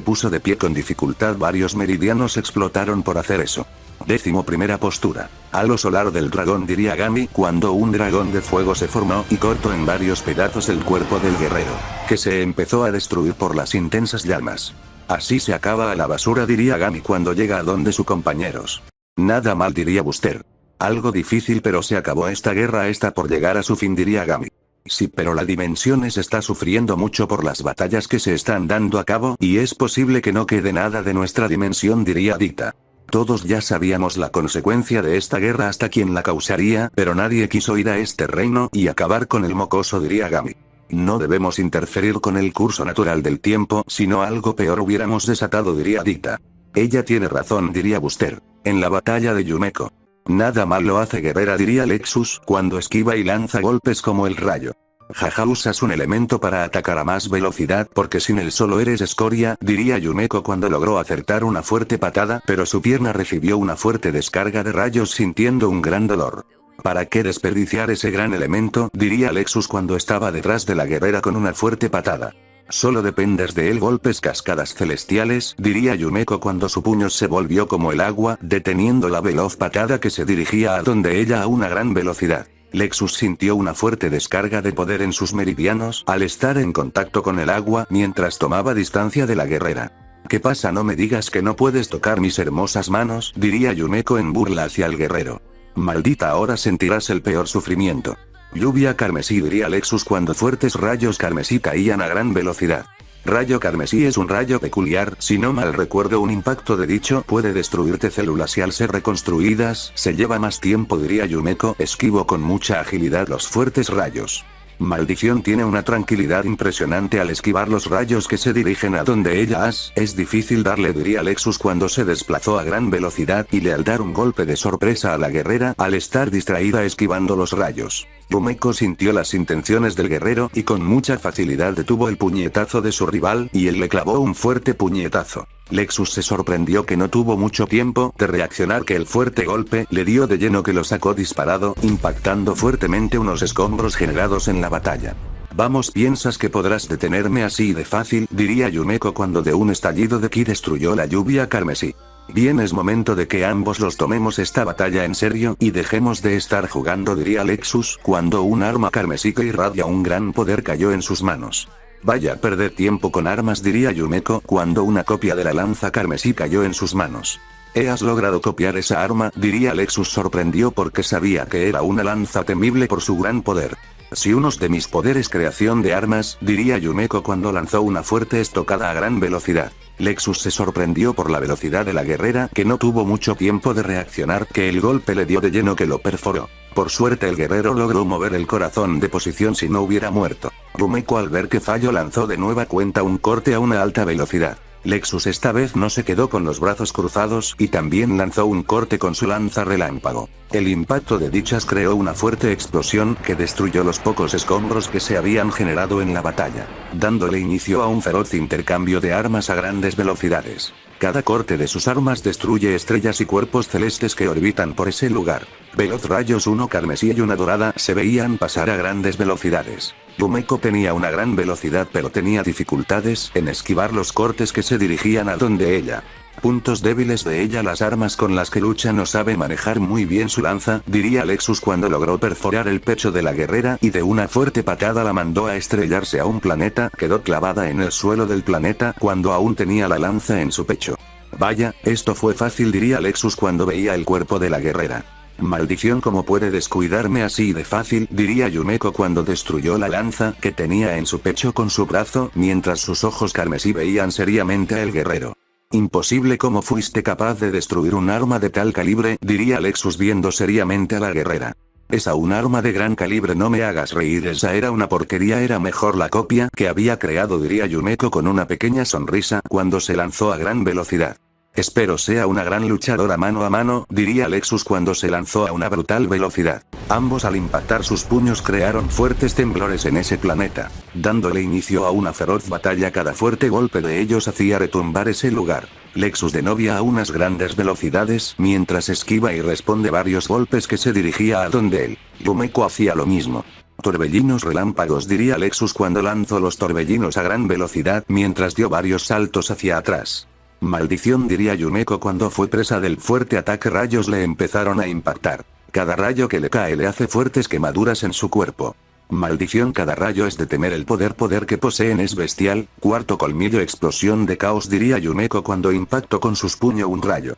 puso de pie con dificultad. Varios meridianos explotaron por hacer eso. 11ª postura. Halo solar del dragón, diría Gami cuando un dragón de fuego se formó y cortó en varios pedazos el cuerpo del guerrero, que se empezó a destruir por las intensas llamas. Así se acaba a la basura, diría Gami cuando llega a donde sus compañeros. Nada mal, diría Buster. Algo difícil, pero se acabó esta guerra, está por llegar a su fin, diría Gami. Sí, pero la Dimensiones está sufriendo mucho por las batallas que se están dando a cabo, y es posible que no quede nada de nuestra dimensión, diría Dita. Todos ya sabíamos la consecuencia de esta guerra hasta quien la causaría, pero nadie quiso ir a este reino y acabar con el mocoso, diría Gami. No debemos interferir con el curso natural del tiempo, sino algo peor hubiéramos desatado, diría Dita. Ella tiene razón, diría Buster. En la batalla de Yumeko. Nada mal lo hace, guerrera, diría Lexus cuando esquiva y lanza golpes como el rayo. Jaja, usas un elemento para atacar a más velocidad porque sin él solo eres escoria, diría Yumeko cuando logró acertar una fuerte patada, pero su pierna recibió una fuerte descarga de rayos sintiendo un gran dolor. ¿Para qué desperdiciar ese gran elemento?, diría Lexus cuando estaba detrás de la guerrera con una fuerte patada. Solo dependes de él, golpes cascadas celestiales, diría Yumeko cuando su puño se volvió como el agua, deteniendo la veloz patada que se dirigía a donde ella a una gran velocidad. Lexus sintió una fuerte descarga de poder en sus meridianos al estar en contacto con el agua mientras tomaba distancia de la guerrera. ¿Qué pasa? No me digas que no puedes tocar mis hermosas manos, diría Yumeko en burla hacia el guerrero. Maldita, ahora sentirás el peor sufrimiento. Lluvia carmesí, diría Lexus cuando fuertes rayos carmesí caían a gran velocidad. Rayo carmesí es un rayo peculiar, si no mal recuerdo un impacto de dicho puede destruirte células y al ser reconstruidas se lleva más tiempo, diría Yumeko. Esquivo con mucha agilidad los fuertes rayos. Maldición tiene una tranquilidad impresionante al esquivar los rayos que se dirigen a donde ella es difícil darle, diría Lexus cuando se desplazó a gran velocidad y al dar un golpe de sorpresa a la guerrera al estar distraída esquivando los rayos. Yumeko sintió las intenciones del guerrero y con mucha facilidad detuvo el puñetazo de su rival y él le clavó un fuerte puñetazo. Lexus se sorprendió que no tuvo mucho tiempo de reaccionar que el fuerte golpe le dio de lleno que lo sacó disparado, impactando fuertemente unos escombros generados en la batalla. Vamos, ¿piensas que podrás detenerme así de fácil?, diría Yumeko cuando de un estallido de ki destruyó la lluvia carmesí. Bien, es momento de que ambos los tomemos esta batalla en serio y dejemos de estar jugando, diría Lexus cuando un arma carmesí que irradia un gran poder cayó en sus manos. Vaya, perder tiempo con armas, diría Yumeko cuando una copia de la lanza carmesí cayó en sus manos. ¿Has logrado copiar esa arma?, diría Lexus sorprendido porque sabía que era una lanza temible por su gran poder. Si unos de mis poderes creación de armas, diría Yumeko cuando lanzó una fuerte estocada a gran velocidad. Lexus se sorprendió por la velocidad de la guerrera que no tuvo mucho tiempo de reaccionar que el golpe le dio de lleno que lo perforó. Por suerte el guerrero logró mover el corazón de posición si no hubiera muerto. Yumeko al ver que falló lanzó de nueva cuenta un corte a una alta velocidad. Lexus esta vez no se quedó con los brazos cruzados y también lanzó un corte con su lanza relámpago. El impacto de dichas creó una fuerte explosión que destruyó los pocos escombros que se habían generado en la batalla, dándole inicio a un feroz intercambio de armas a grandes velocidades. Cada corte de sus armas destruye estrellas y cuerpos celestes que orbitan por ese lugar. Veloz rayos, uno carmesí y una dorada, se veían pasar a grandes velocidades. Yumeko tenía una gran velocidad pero tenía dificultades en esquivar los cortes que se dirigían a donde ella. Puntos débiles de ella: las armas con las que lucha no sabe manejar muy bien su lanza, diría Lexus cuando logró perforar el pecho de la guerrera y de una fuerte patada la mandó a estrellarse a un planeta. Quedó clavada en el suelo del planeta cuando aún tenía la lanza en su pecho. Vaya, esto fue fácil, diría Lexus cuando veía el cuerpo de la guerrera. Maldición, ¿cómo puede descuidarme así de fácil?, diría Yumeko cuando destruyó la lanza que tenía en su pecho con su brazo mientras sus ojos carmesí veían seriamente al guerrero. Imposible, ¿cómo fuiste capaz de destruir un arma de tal calibre?, diría Lexus viendo seriamente a la guerrera. Esa un arma de gran calibre, no me hagas reír, esa era una porquería, era mejor la copia que había creado, diría Yumeko con una pequeña sonrisa cuando se lanzó a gran velocidad. Espero sea una gran luchadora mano a mano, diría Lexus cuando se lanzó a una brutal velocidad. Ambos al impactar sus puños crearon fuertes temblores en ese planeta, dándole inicio a una feroz batalla. Cada fuerte golpe de ellos hacía retumbar ese lugar. Lexus de novia a unas grandes velocidades mientras esquiva y responde varios golpes que se dirigía a donde él. Yumeko hacía lo mismo. Torbellinos relámpagos, diría Lexus cuando lanzó los torbellinos a gran velocidad mientras dio varios saltos hacia atrás. Maldición, diría Yumeko cuando fue presa del fuerte ataque. Rayos le empezaron a impactar. Cada rayo que le cae le hace fuertes quemaduras en su cuerpo. Maldición, cada rayo es de temer, el poder que poseen es bestial. Cuarto colmillo, explosión de caos, diría Yumeko cuando impactó con sus puños un rayo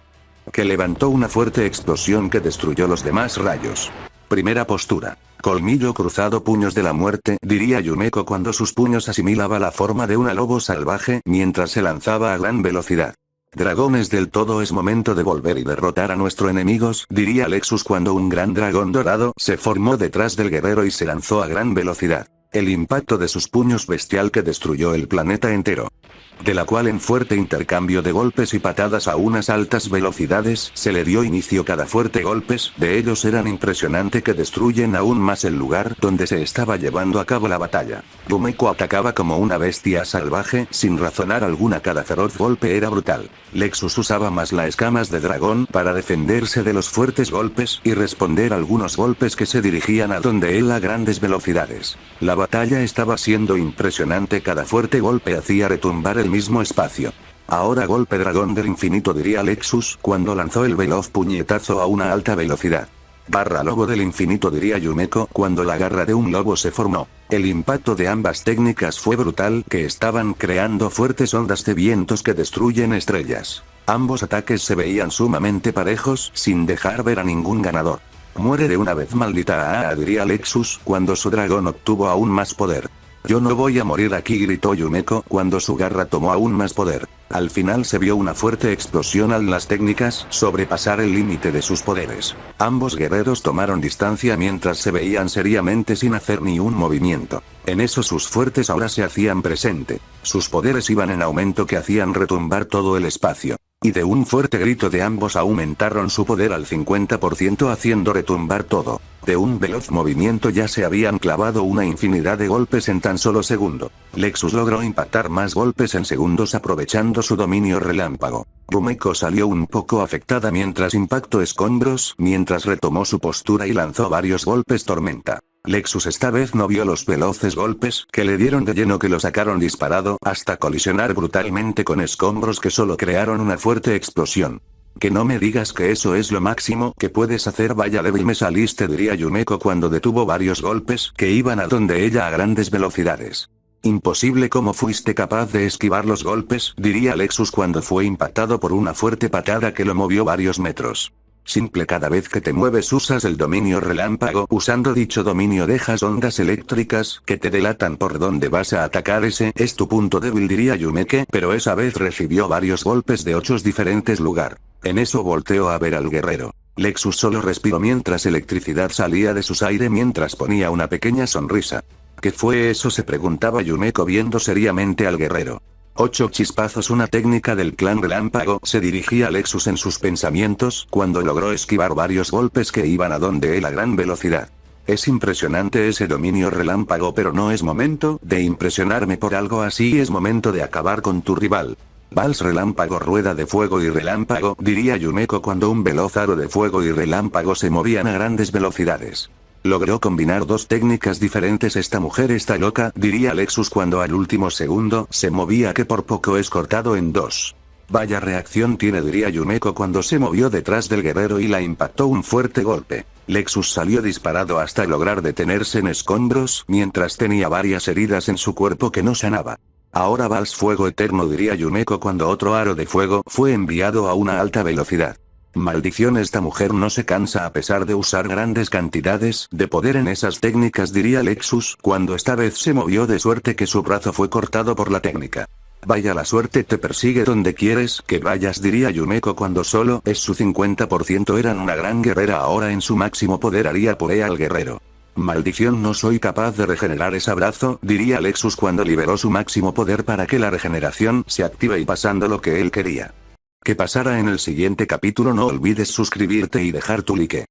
que levantó una fuerte explosión que destruyó los demás rayos. Primera postura. Colmillo cruzado, puños de la muerte, diría Yumeko cuando sus puños asimilaba la forma de una lobo salvaje mientras se lanzaba a gran velocidad. Dragones del todo, es momento de volver y derrotar a nuestros enemigos, diría Lexus cuando un gran dragón dorado se formó detrás del guerrero y se lanzó a gran velocidad. El impacto de sus puños bestial que destruyó el planeta entero. De la cual en fuerte intercambio de golpes y patadas a unas altas velocidades se le dio inicio. Cada fuerte golpes de ellos eran impresionante que destruyen aún más el lugar donde se estaba llevando a cabo la batalla. Yumeko atacaba como una bestia salvaje sin razonar alguna, cada feroz golpe era brutal. Lexus usaba más las escamas de dragón para defenderse de los fuertes golpes y responder algunos golpes que se dirigían a donde él a grandes velocidades. La batalla estaba siendo impresionante, cada fuerte golpe hacía retumbar el mismo espacio. Ahora golpe dragón del infinito, diría Lexus cuando lanzó el veloz puñetazo a una alta velocidad. Barra lobo del infinito, diría Yumeko cuando la garra de un lobo se formó. El impacto de ambas técnicas fue brutal, que estaban creando fuertes ondas de vientos que destruyen estrellas. Ambos ataques se veían sumamente parejos, sin dejar ver a ningún ganador. Muere de una vez, maldita diría Lexus cuando su dragón obtuvo aún más poder. Yo no voy a morir aquí, gritó Yumeko cuando su garra tomó aún más poder. Al final se vio una fuerte explosión al las técnicas sobrepasar el límite de sus poderes. Ambos guerreros tomaron distancia mientras se veían seriamente sin hacer ni un movimiento. En eso sus fuertes auras se hacían presente. Sus poderes iban en aumento que hacían retumbar todo el espacio. Y de un fuerte grito de ambos aumentaron su poder al 50% haciendo retumbar todo. De un veloz movimiento ya se habían clavado una infinidad de golpes en tan solo segundo. Lexus logró impactar más golpes en segundos aprovechando su dominio relámpago. Yumeko salió un poco afectada mientras impactó escombros, mientras retomó su postura y lanzó varios golpes tormenta. Lexus esta vez no vio los veloces golpes que le dieron de lleno que lo sacaron disparado hasta colisionar brutalmente con escombros que solo crearon una fuerte explosión. Que no me digas que eso es lo máximo que puedes hacer, vaya débil me saliste, diría Yumeko cuando detuvo varios golpes que iban a donde ella a grandes velocidades. Imposible, ¿cómo fuiste capaz de esquivar los golpes?, diría Lexus cuando fue impactado por una fuerte patada que lo movió varios metros. Simple, cada vez que te mueves usas el dominio relámpago, usando dicho dominio dejas ondas eléctricas que te delatan por dónde vas a atacar, ese es tu punto débil, diría Yumeko, pero esa vez recibió varios golpes de 8 diferentes lugares. En eso volteó a ver al guerrero. Lexus solo respiró mientras electricidad salía de sus aire mientras ponía una pequeña sonrisa. ¿Qué fue eso?, se preguntaba Yumeko viendo seriamente al guerrero. 8 chispazos, una técnica del clan relámpago, se dirigía a Lexus en sus pensamientos cuando logró esquivar varios golpes que iban a donde él a gran velocidad. Es impresionante ese dominio relámpago, pero no es momento de impresionarme por algo así, es momento de acabar con tu rival. Vals relámpago, rueda de fuego y relámpago, diría Yumeko cuando un veloz aro de fuego y relámpago se movían a grandes velocidades. Logró combinar dos técnicas diferentes, esta mujer está loca, diría Lexus cuando al último segundo se movía que por poco es cortado en dos. Vaya reacción tiene, diría Yumeko cuando se movió detrás del guerrero y la impactó un fuerte golpe. Lexus salió disparado hasta lograr detenerse en escombros, mientras tenía varias heridas en su cuerpo que no sanaba. Ahora Vals fuego eterno, diría Yumeko cuando otro aro de fuego fue enviado a una alta velocidad. Maldición, esta mujer no se cansa a pesar de usar grandes cantidades de poder en esas técnicas, diría Lexus cuando esta vez se movió de suerte que su brazo fue cortado por la técnica. Vaya, la suerte te persigue donde quieres que vayas, diría Yumeko cuando solo es su 50%, eran una gran guerrera, ahora en su máximo poder haría puré al guerrero. Maldición, no soy capaz de regenerar ese brazo, diría Lexus cuando liberó su máximo poder para que la regeneración se active y pasando lo que él quería que pasara en el siguiente capítulo. No olvides suscribirte y dejar tu like.